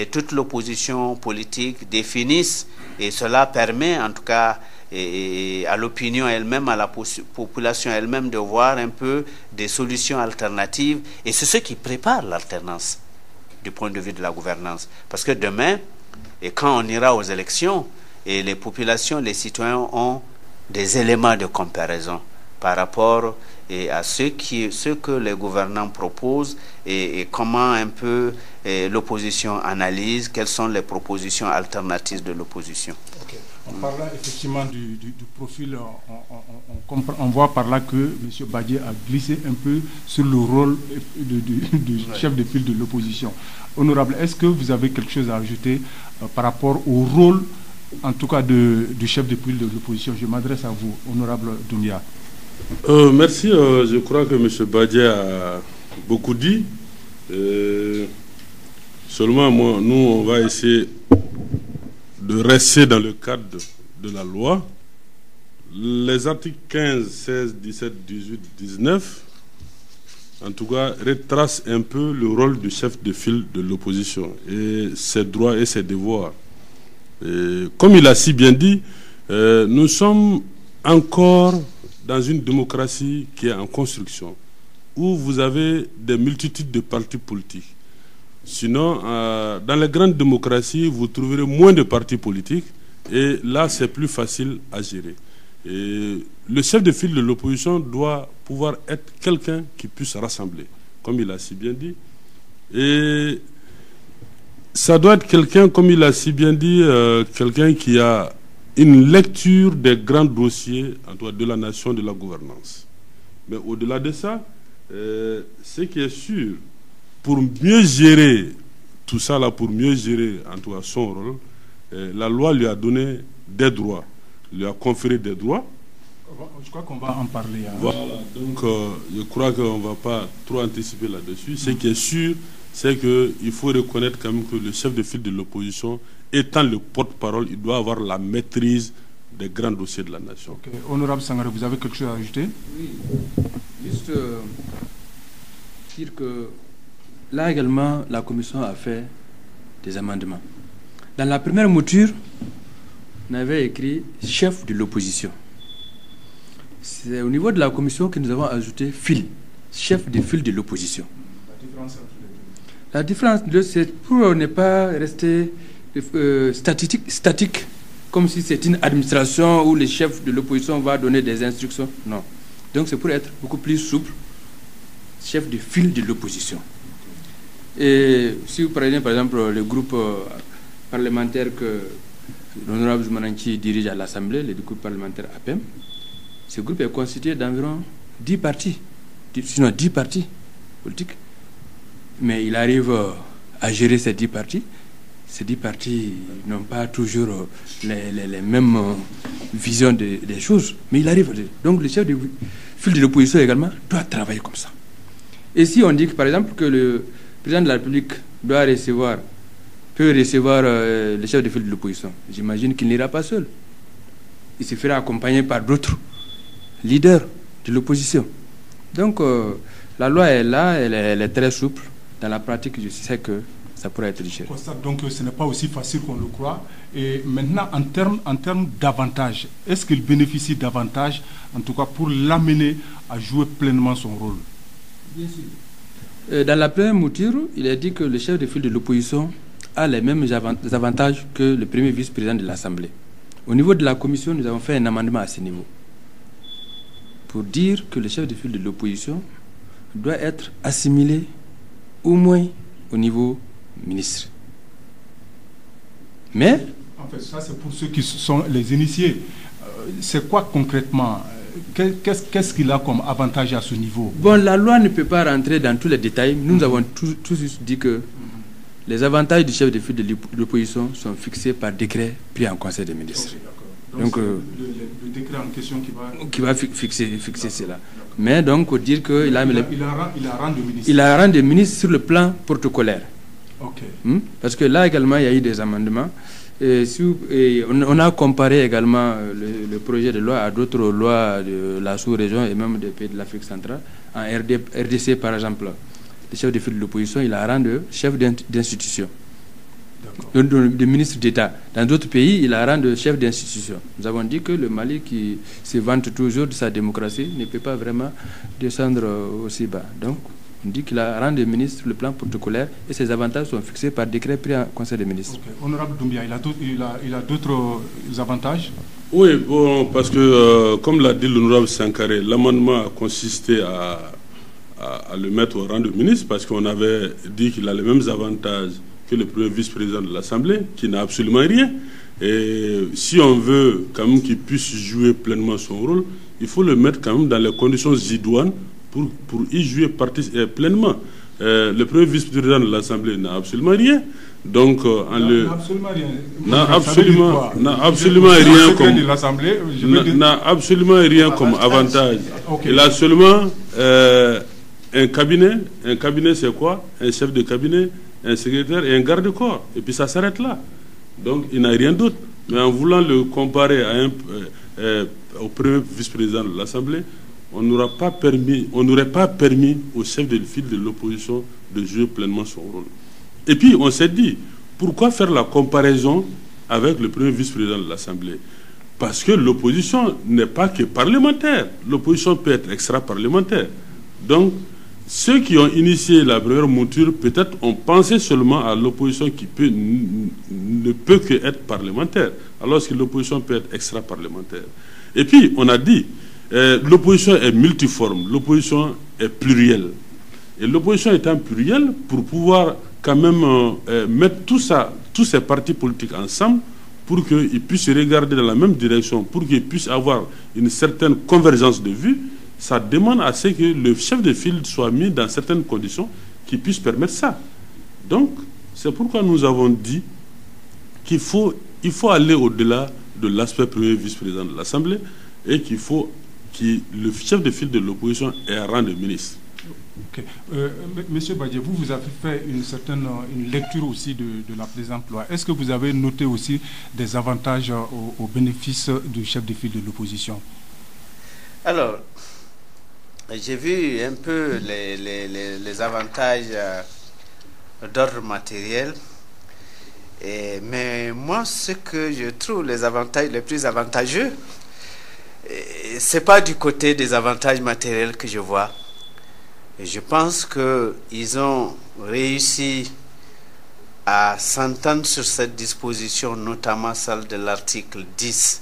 toute l'opposition politique définisse, et cela permet en tout cas à l'opinion elle-même, à la population elle-même de voir un peu des solutions alternatives, et c'est ce qui prépare l'alternance du point de vue de la gouvernance. Parce que demain, et quand on ira aux élections, et les populations, les citoyens ont des éléments de comparaison par rapport à ce que les gouvernants proposent et comment un peu l'opposition analyse, quelles sont les propositions alternatives de l'opposition. Okay. En parlant effectivement du profil, on voit par là que M. Badji a glissé un peu sur le rôle du chef de file de l'opposition. Honorable, est-ce que vous avez quelque chose à ajouter par rapport au rôle, en tout cas, du chef de file de l'opposition? Je m'adresse à vous, honorable Doumbia. Merci. Je crois que M. Badji a beaucoup dit. Seulement, nous, on va essayer de rester dans le cadre de la loi. Les articles 15, 16, 17, 18, 19, en tout cas, retracent un peu le rôle du chef de file de l'opposition et ses droits et ses devoirs. Et comme il a si bien dit, nous sommes encore dans une démocratie qui est en construction, où vous avez des multitudes de partis politiques. Sinon, dans les grandes démocraties, vous trouverez moins de partis politiques, et là, c'est plus facile à gérer. Et le chef de file de l'opposition doit pouvoir être quelqu'un qui puisse rassembler, comme il a si bien dit. Et ça doit être quelqu'un, comme il a si bien dit, quelqu'un qui a une lecture des grands dossiers en tout cas, de la nation, de la gouvernance. Mais au-delà de ça, ce qui est sûr, pour mieux gérer tout ça, là, pour mieux gérer en tout cas son rôle, la loi lui a donné des droits, lui a conféré des droits. Je crois qu'on va en parler. Hein. Voilà, donc je crois qu'on ne va pas trop anticiper là-dessus. Ce qui est sûr, c'est qu'il faut reconnaître quand même que le chef de file de l'opposition, étant le porte-parole, il doit avoir la maîtrise des grands dossiers de la nation. Okay. Honorable Sangaré, vous avez quelque chose à ajouter? Oui, juste dire que là également, la commission a fait des amendements. Dans la première mouture, on avait écrit chef de l'opposition. C'est au niveau de la commission que nous avons ajouté file, chef de file de l'opposition. La différence, c'est pour ne pas rester statique, comme si c'est une administration où le chef de l'opposition va donner des instructions. Non. Donc c'est pour être beaucoup plus souple, chef de file de l'opposition. Et si vous prenez par exemple le groupe parlementaire que l'honorable Zoumananchi dirige à l'Assemblée, le groupe parlementaire APEM, ce groupe est constitué d'environ 10 partis, sinon 10 partis politiques. Mais il arrive à gérer ces 10 partis. Ces 10 partis n'ont pas toujours les mêmes visions des choses, mais il arrive. Donc le chef de file de l'opposition également doit travailler comme ça. Et si on dit que, par exemple, que le président de la République peut recevoir le chef de file de l'opposition, j'imagine qu'il n'ira pas seul. Il se fera accompagner par d'autres leaders de l'opposition. Donc la loi est là, elle est très souple. Dans la pratique, je sais que ça pourrait être géré. On constate donc que ce n'est pas aussi facile qu'on le croit. Et maintenant, en termes d'avantages, est-ce qu'il bénéficie davantage, en tout cas pour l'amener à jouer pleinement son rôle? Bien sûr. Dans la première mouture, il est dit que le chef de file de l'opposition a les mêmes avantages que le premier vice-président de l'Assemblée. Au niveau de la commission, nous avons fait un amendement à ce niveau pour dire que le chef de file de l'opposition doit être assimilé au moins au niveau ministre. Mais... En fait, ça c'est pour ceux qui sont les initiés. C'est quoi concrètement? Qu'est-ce qu'il a comme avantage à ce niveau? Bon, la loi ne peut pas rentrer dans tous les détails. Nous avons tous dit que les avantages du chef de file de l'opposition sont fixés par décret pris en Conseil des ministres. Okay, donc le décret en question qui va fixer cela. Mais donc, dire qu'il a il a rang de ministre sur le plan protocolaire. Okay. Parce que là également, il y a eu des amendements. On a comparé également le projet de loi à d'autres lois de la sous-région et même des pays de l'Afrique centrale. En RDC, par exemple, le chef de file de l'opposition, il a rang de chef d'institution, de ministre d'État. Dans d'autres pays, il a rang de chef d'institution. Nous avons dit que le Mali, qui se vante toujours de sa démocratie, ne peut pas vraiment descendre aussi bas. Donc, on dit qu'il a rang de ministre le plan protocolaire et ses avantages sont fixés par décret pris en Conseil des ministres. Okay. Honorable Doumbia, il a d'autres avantages? Oui, bon, parce que, comme l'a dit l'honorable Sankaré, l'amendement a consisté à le mettre au rang de ministre parce qu'on avait dit qu'il a les mêmes avantages que le premier vice-président de l'Assemblée, qui n'a absolument rien. Et si on veut quand même qu'il puisse jouer pleinement son rôle, il faut le mettre quand même dans les conditions idoines pour y jouer pleinement. Le premier vice-président de l'Assemblée n'a absolument rien. Donc, n'a absolument rien comme avantage. Okay. Il a seulement un cabinet. Un cabinet, c'est quoi? Un chef de cabinet, un secrétaire et un garde-corps. Et puis ça s'arrête là. Donc, il n'a rien d'autre. Mais en voulant le comparer au premier vice-président de l'Assemblée, on n'aurait pas permis au chef de file de l'opposition de jouer pleinement son rôle. Et puis, on s'est dit, pourquoi faire la comparaison avec le premier vice-président de l'Assemblée? Parce que l'opposition n'est pas que parlementaire. L'opposition peut être extra-parlementaire. Donc, ceux qui ont initié la première mouture, peut-être ont pensé seulement à l'opposition qui ne peut que être parlementaire, alors que l'opposition peut être extra-parlementaire. Et puis, on a dit, l'opposition est multiforme, l'opposition est plurielle. Et l'opposition étant plurielle, pour pouvoir quand même mettre tous ces partis politiques ensemble, pour qu'ils puissent regarder dans la même direction, pour qu'ils puissent avoir une certaine convergence de vues, ça demande à ce que le chef de file soit mis dans certaines conditions qui puissent permettre ça. Donc, c'est pourquoi nous avons dit qu'il faut aller au-delà de l'aspect premier vice-président de l'Assemblée et qu'il faut que le chef de file de l'opposition ait un rang de ministre. Okay. Monsieur Badje, vous avez fait une lecture aussi de la présente loi. Est-ce que vous avez noté aussi des avantages au bénéfice du chef de file de l'opposition? Alors, j'ai vu un peu les avantages d'ordre matériel, mais moi, ce que je trouve les avantages les plus avantageux, c'est pas du côté des avantages matériels que je vois. Je pense qu'ils ont réussi à s'entendre sur cette disposition, notamment celle de l'article 10.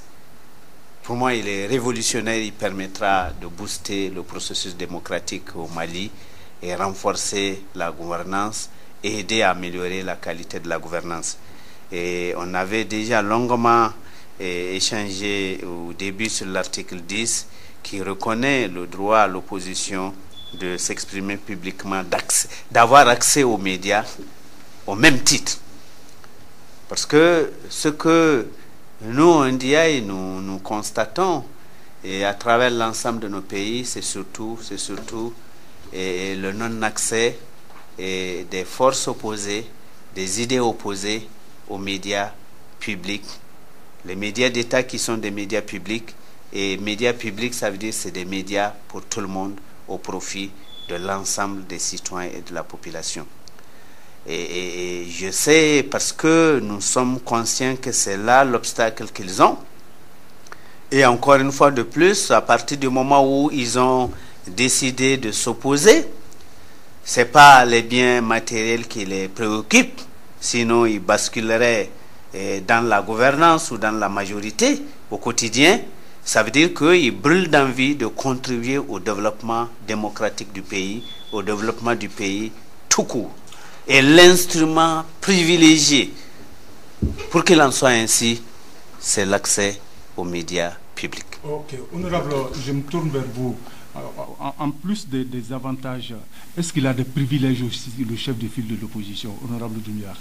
Pour moi, il est révolutionnaire, il permettra de booster le processus démocratique au Mali et renforcer la gouvernance et aider à améliorer la qualité de la gouvernance. Et on avait déjà longuement échangé au début sur l'article 10 qui reconnaît le droit à l'opposition de s'exprimer publiquement, d'avoir accès aux médias au même titre. Parce que ce que nous, Ndiaye, nous constatons, et à travers l'ensemble de nos pays, c'est surtout le non-accès des forces opposées, des idées opposées aux médias publics. Les médias d'État qui sont des médias publics, et médias publics, ça veut dire c'est des médias pour tout le monde, au profit de l'ensemble des citoyens et de la population. Et je sais, parce que nous sommes conscients que c'est là l'obstacle qu'ils ont. Et encore une fois de plus, à partir du moment où ils ont décidé de s'opposer, ce n'est pas les biens matériels qui les préoccupent, sinon il basculerait dans la gouvernance ou dans la majorité au quotidien. Ça veut dire qu'il brûle d'envie de contribuer au développement démocratique du pays, au développement du pays tout court. Et l'instrument privilégié pour qu'il en soit ainsi, c'est l'accès aux médias publics. Ok, honorable, je me tourne vers vous. En plus des avantages, est-ce qu'il a des privilèges aussi, le chef de file de l'opposition, honorable Doumbia?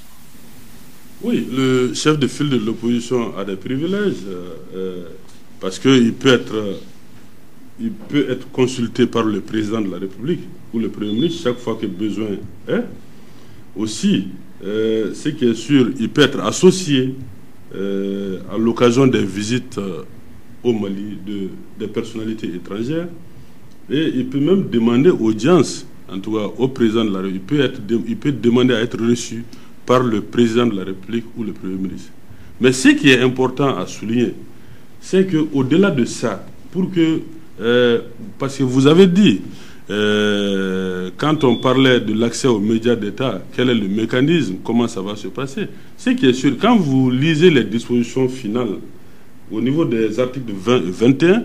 Oui, le chef de file de l'opposition a des privilèges parce qu'il peut être consulté par le président de la République ou le Premier ministre chaque fois que besoin est. Aussi, ce qui est sûr, il peut être associé à l'occasion des visites au Mali des personnalités étrangères, et il peut même demander audience, en tout cas au président de la République. Il peut demander à être reçu par le président de la République ou le Premier ministre. Mais ce qui est important à souligner, c'est qu'au-delà de ça, parce que vous avez dit, quand on parlait de l'accès aux médias d'État, quel est le mécanisme, comment ça va se passer? Ce qui est sûr, quand vous lisez les dispositions finales au niveau des articles 20 et 21,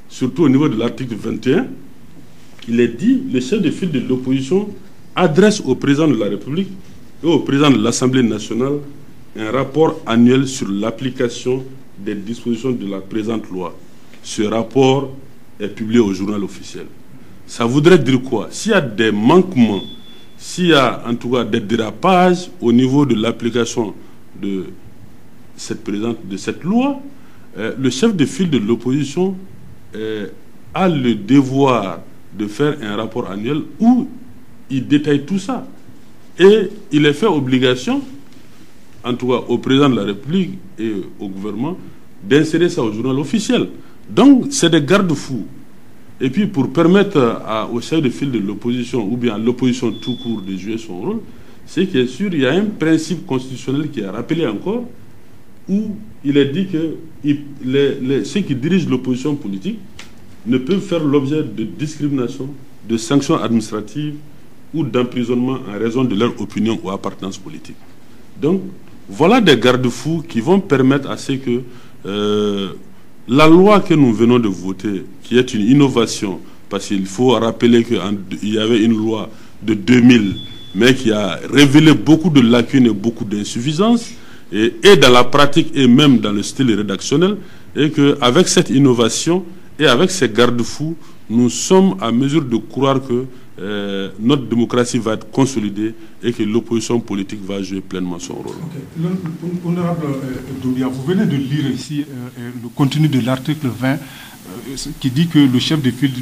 surtout au niveau de l'article 21, il est dit, le chef de file de l'opposition adresse au président de la République et au président de l'Assemblée nationale un rapport annuel sur l'application des dispositions de la présente loi. Ce rapport est publié au journal officiel. Ça voudrait dire quoi? S'il y a des manquements, s'il y a en tout cas des dérapages au niveau de l'application de cette loi, le chef de file de l'opposition a le devoir de faire un rapport annuel où il détaille tout ça. Et il est fait obligation, en tout cas au président de la République et au gouvernement, d'insérer ça au journal officiel. Donc, c'est des garde-fous. Et puis, pour permettre au chef de file de l'opposition, ou bien à l'opposition tout court, de jouer son rôle, c'est qu'il est sûr, il y a un principe constitutionnel qui est rappelé encore, où il est dit que ceux qui dirigent l'opposition politique ne peuvent faire l'objet de discrimination, de sanctions administratives ou d'emprisonnement en raison de leur opinion ou appartenance politique. Donc, voilà des garde-fous qui vont permettre à ce que la loi que nous venons de voter, qui est une innovation, parce qu'il faut rappeler qu'il y avait une loi de 2000, mais qui a révélé beaucoup de lacunes et beaucoup d'insuffisances, et dans la pratique et même dans le style rédactionnel, et qu'avec cette innovation et avec ces garde-fous, nous sommes à mesure de croire que notre démocratie va être consolidée et que l'opposition politique va jouer pleinement son rôle. Okay. Honorable Doumbia, vous venez de lire ici le contenu de l'article 20 qui dit que le chef de file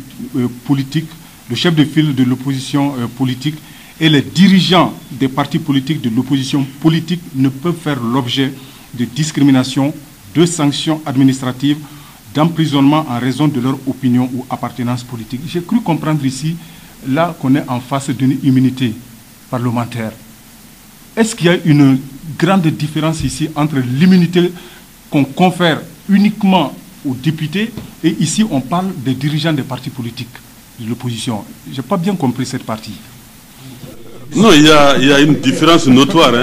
politique, le chef de file de l'opposition politique et les dirigeants des partis politiques de l'opposition politique ne peuvent faire l'objet de discrimination, de sanctions administratives, d'emprisonnement en raison de leur opinion ou appartenance politique. J'ai cru comprendre ici, là qu'on est en face d'une immunité parlementaire. Est-ce qu'il y a une grande différence ici entre l'immunité qu'on confère uniquement aux députés et ici on parle des dirigeants des partis politiques de l'opposition? Je n'ai pas bien compris cette partie. Non, il y a une différence notoire.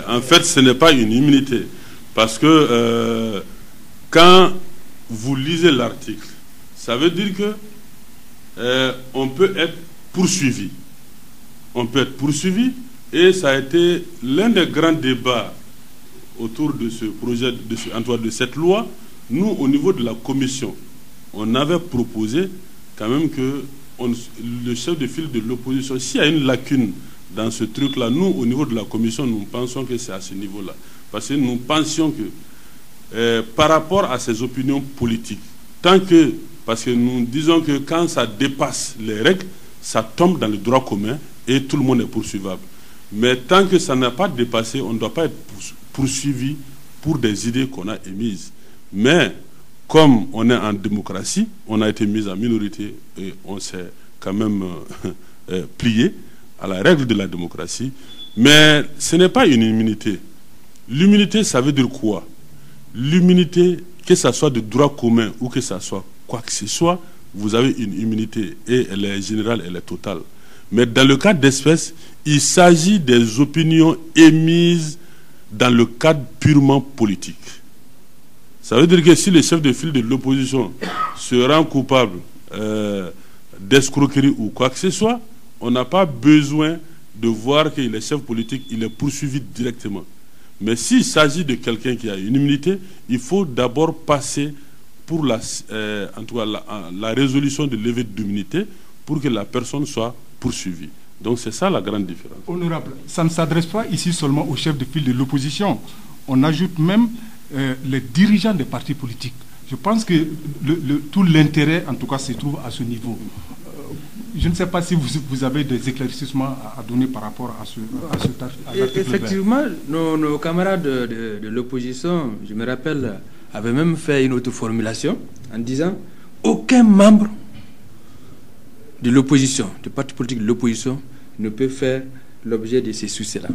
En fait, ce n'est pas une immunité. Parce que quand vous lisez l'article, ça veut dire que on peut être poursuivi. On peut être poursuivi et ça a été l'un des grands débats autour de ce projet, de cette loi. Nous, au niveau de la commission, on avait proposé quand même que le chef de file de l'opposition, s'il y a une lacune dans ce truc-là, nous, au niveau de la commission, nous pensons que c'est à ce niveau-là. Parce que nous pensions que par rapport à ses opinions politiques, parce que nous disons que quand ça dépasse les règles, ça tombe dans le droit commun et tout le monde est poursuivable. Mais tant que ça n'a pas dépassé, on ne doit pas être poursuivi pour des idées qu'on a émises. Mais comme on est en démocratie, on a été mis en minorité et on s'est quand même plié à la règle de la démocratie. Mais ce n'est pas une immunité. L'immunité, ça veut dire quoi? L'immunité, que ça soit de droit commun ou que ça soit quoi que ce soit, vous avez une immunité et elle est générale, elle est totale. Mais dans le cas d'espèce, il s'agit des opinions émises dans le cadre purement politique. Ça veut dire que si le chef de file de l'opposition se rend coupable d'escroquerie ou quoi que ce soit, on n'a pas besoin de voir qu'il est chef politique, il est poursuivi directement. Mais s'il s'agit de quelqu'un qui a une immunité, il faut d'abord passer pour en tout cas la résolution de levée d'immunité pour que la personne soit poursuivie. Donc c'est ça la grande différence. Honorable, ça ne s'adresse pas ici seulement au chef de file de l'opposition. On ajoute même les dirigeants des partis politiques. Je pense que tout l'intérêt, en tout cas, se trouve à ce niveau. Je ne sais pas si vous avez des éclaircissements à donner par rapport à l'article. Effectivement, nos camarades de l'opposition, je me rappelle, avaient même fait une autre formulation en disant aucun membre de l'opposition, du parti politique de l'opposition, ne peut faire l'objet de ces soucis-là.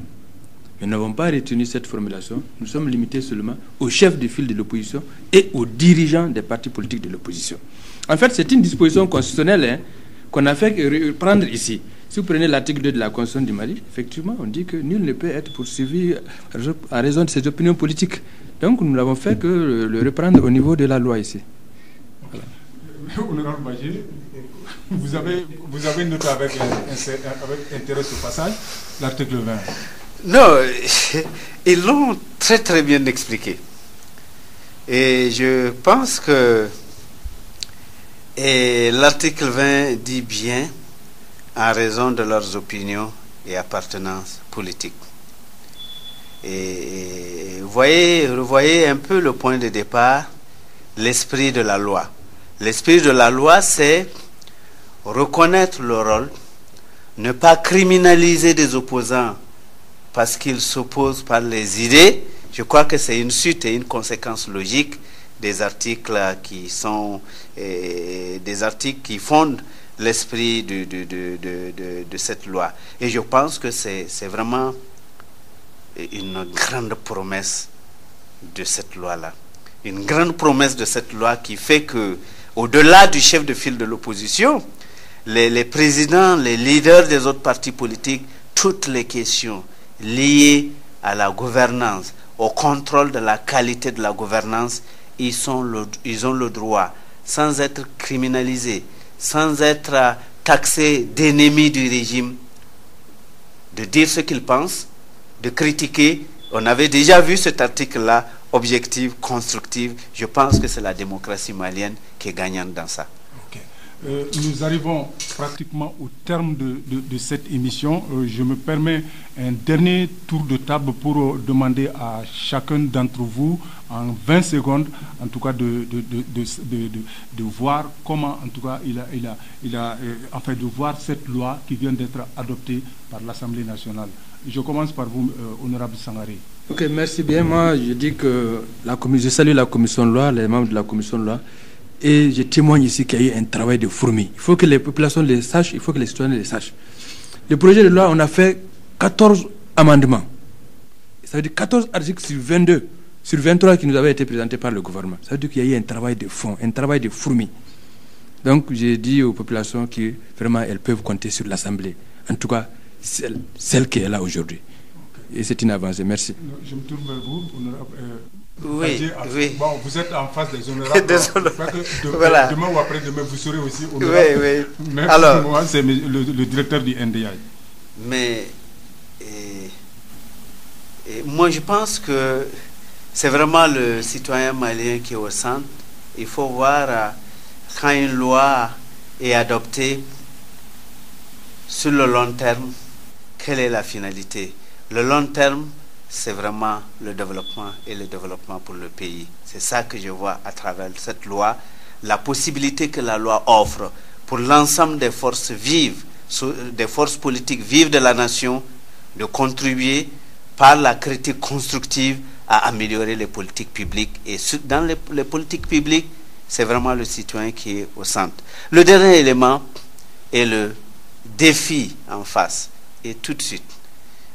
Nous n'avons pas retenu cette formulation. Nous sommes limités seulement aux chefs de file de l'opposition et aux dirigeants des partis politiques de l'opposition. En fait, c'est une disposition constitutionnelle qu'on a fait reprendre ici. Si vous prenez l'article 2 de la Constitution du Mali, effectivement, on dit que nul ne peut être poursuivi à raison de ses opinions politiques. Donc, nous n'avons fait que le reprendre au niveau de la loi ici. Voilà. Honorable Bagé, vous avez noté avec intérêt ce passage, l'article 20. Non, ils l'ont très très bien expliqué. Et je pense que l'article 20 dit bien en raison de leurs opinions et appartenances politiques. Et revoyez un peu le point de départ, l'esprit de la loi. L'esprit de la loi, c'est reconnaître le rôle, ne pas criminaliser des opposants parce qu'ils s'opposent par les idées. Je crois que c'est une suite et une conséquence logique des articles qui sont des articles qui fondent l'esprit de cette loi. Et je pense que c'est vraiment une grande promesse de cette loi-là. Une grande promesse de cette loi qui fait que, au-delà du chef de file de l'opposition, les présidents, les leaders des autres partis politiques, toutes les questions liées à la gouvernance, au contrôle de la qualité de la gouvernance, ils ont le droit, sans être criminalisés, sans être taxés d'ennemis du régime, de dire ce qu'ils pensent, de critiquer. On avait déjà vu cet article-là, objectif, constructif. Je pense que c'est la démocratie malienne qui est gagnante dans ça. Okay. Nous arrivons pratiquement au terme de cette émission. Je me permets un dernier tour de table pour demander à chacun d'entre vous, en 20 secondes, en tout cas, de voir comment, en tout cas, enfin, de voir cette loi qui vient d'être adoptée par l'Assemblée nationale. Je commence par vous, honorable Sangaré. Ok, merci bien. Moi, je dis que je salue la commission de loi, les membres de la commission de loi, et je témoigne ici qu'il y a eu un travail de fourmi. Il faut que les populations le sachent, il faut que les citoyens le sachent. Le projet de loi, on a fait 14 amendements. Ça veut dire 14 articles sur 22, sur 23 qui nous avaient été présentés par le gouvernement. Ça veut dire qu'il y a eu un travail de fond, un travail de fourmi. Donc, j'ai dit aux populations que vraiment, elles peuvent compter sur l'Assemblée. En tout cas, celle qui est là aujourd'hui. Et c'est une avancée. Merci. Je me tourne vers vous, honorable. Oui. Bon, vous êtes en face des honorables. Voilà. Demain ou après-demain, vous serez aussi honorable. Oui. Mais alors, moi, c'est le directeur du NDI. Mais moi, je pense que c'est vraiment le citoyen malien qui est au centre. Il faut voir quand une loi est adoptée sur le long terme, quelle est la finalité. Le long terme, c'est vraiment le développement et le développement pour le pays. C'est ça que je vois à travers cette loi, la possibilité que la loi offre pour l'ensemble des forces vives, des forces politiques vives de la nation, de contribuer par la critique constructive à améliorer les politiques publiques. Et dans les politiques publiques, c'est vraiment le citoyen qui est au centre. Le dernier élément est le défi en face. Et tout de suite,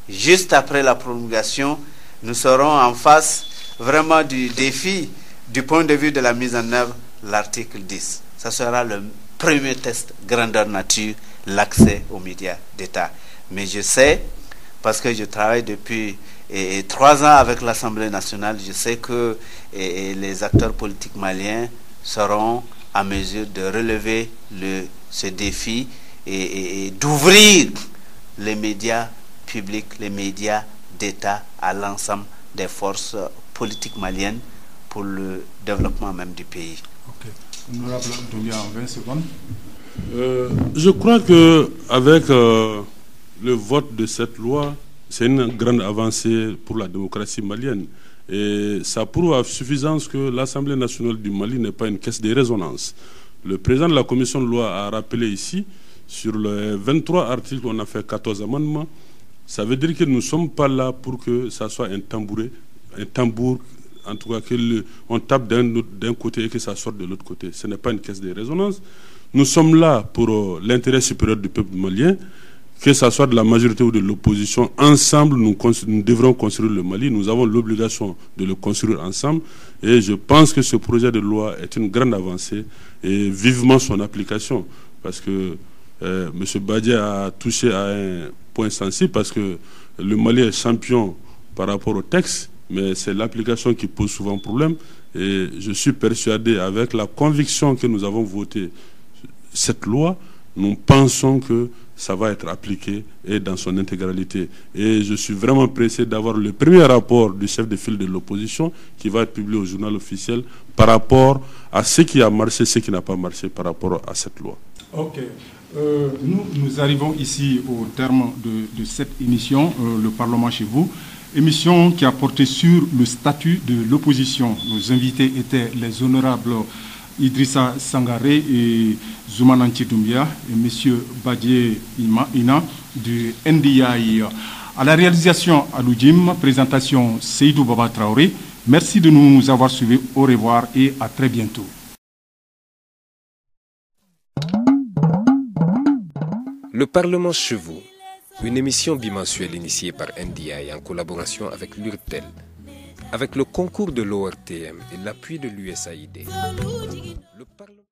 juste après la promulgation, nous serons en face vraiment du défi du point de vue de la mise en œuvre, l'article 10. Ça sera le premier test grandeur nature, l'accès aux médias d'État. Mais je sais, parce que je travaille depuis 3 ans avec l'Assemblée nationale, je sais que les acteurs politiques maliens seront à mesure de relever ce défi et d'ouvrir les médias publics, les médias d'État à l'ensemble des forces politiques maliennes pour le développement même du pays. Ok. Honorable Doumbia, en 20 secondes. Je crois qu'avec le vote de cette loi, c'est une grande avancée pour la démocratie malienne. Et ça prouve à suffisance que l'Assemblée nationale du Mali n'est pas une caisse de résonance. Le président de la commission de loi a rappelé ici, sur les 23 articles, on a fait 14 amendements. Ça veut dire que nous ne sommes pas là pour que ça soit un tambour, en tout cas qu'on tape d'un côté et que ça sorte de l'autre côté. Ce n'est pas une caisse de résonance. Nous sommes là pour l'intérêt supérieur du peuple malien, que ce soit de la majorité ou de l'opposition. Ensemble, nous devrons construire le Mali. Nous avons l'obligation de le construire ensemble. Et je pense que ce projet de loi est une grande avancée et vivement son application. Parce que M. Badji a touché à un point sensible, parce que le Mali est champion par rapport au texte, mais c'est l'application qui pose souvent problème. Et je suis persuadé, avec la conviction que nous avons voté cette loi, nous pensons que ça va être appliqué et dans son intégralité. Et je suis vraiment pressé d'avoir le premier rapport du chef de file de l'opposition qui va être publié au journal officiel par rapport à ce qui a marché, ce qui n'a pas marché par rapport à cette loi. Ok. Nous arrivons ici au terme de cette émission, le Parlement chez vous. Émission qui a porté sur le statut de l'opposition. Nos invités étaient les honorables Idrissa Sangaré et Zoumananti Doumbia et M. Badji Ina du NDI. À la réalisation Aloudjim, présentation Seydou Baba Traoré. Merci de nous avoir suivis. Au revoir et à très bientôt. Le Parlement chez vous, une émission bimensuelle initiée par NDI en collaboration avec l'URTEL, avec le concours de l'ORTM et l'appui de l'USAID. Le Parlement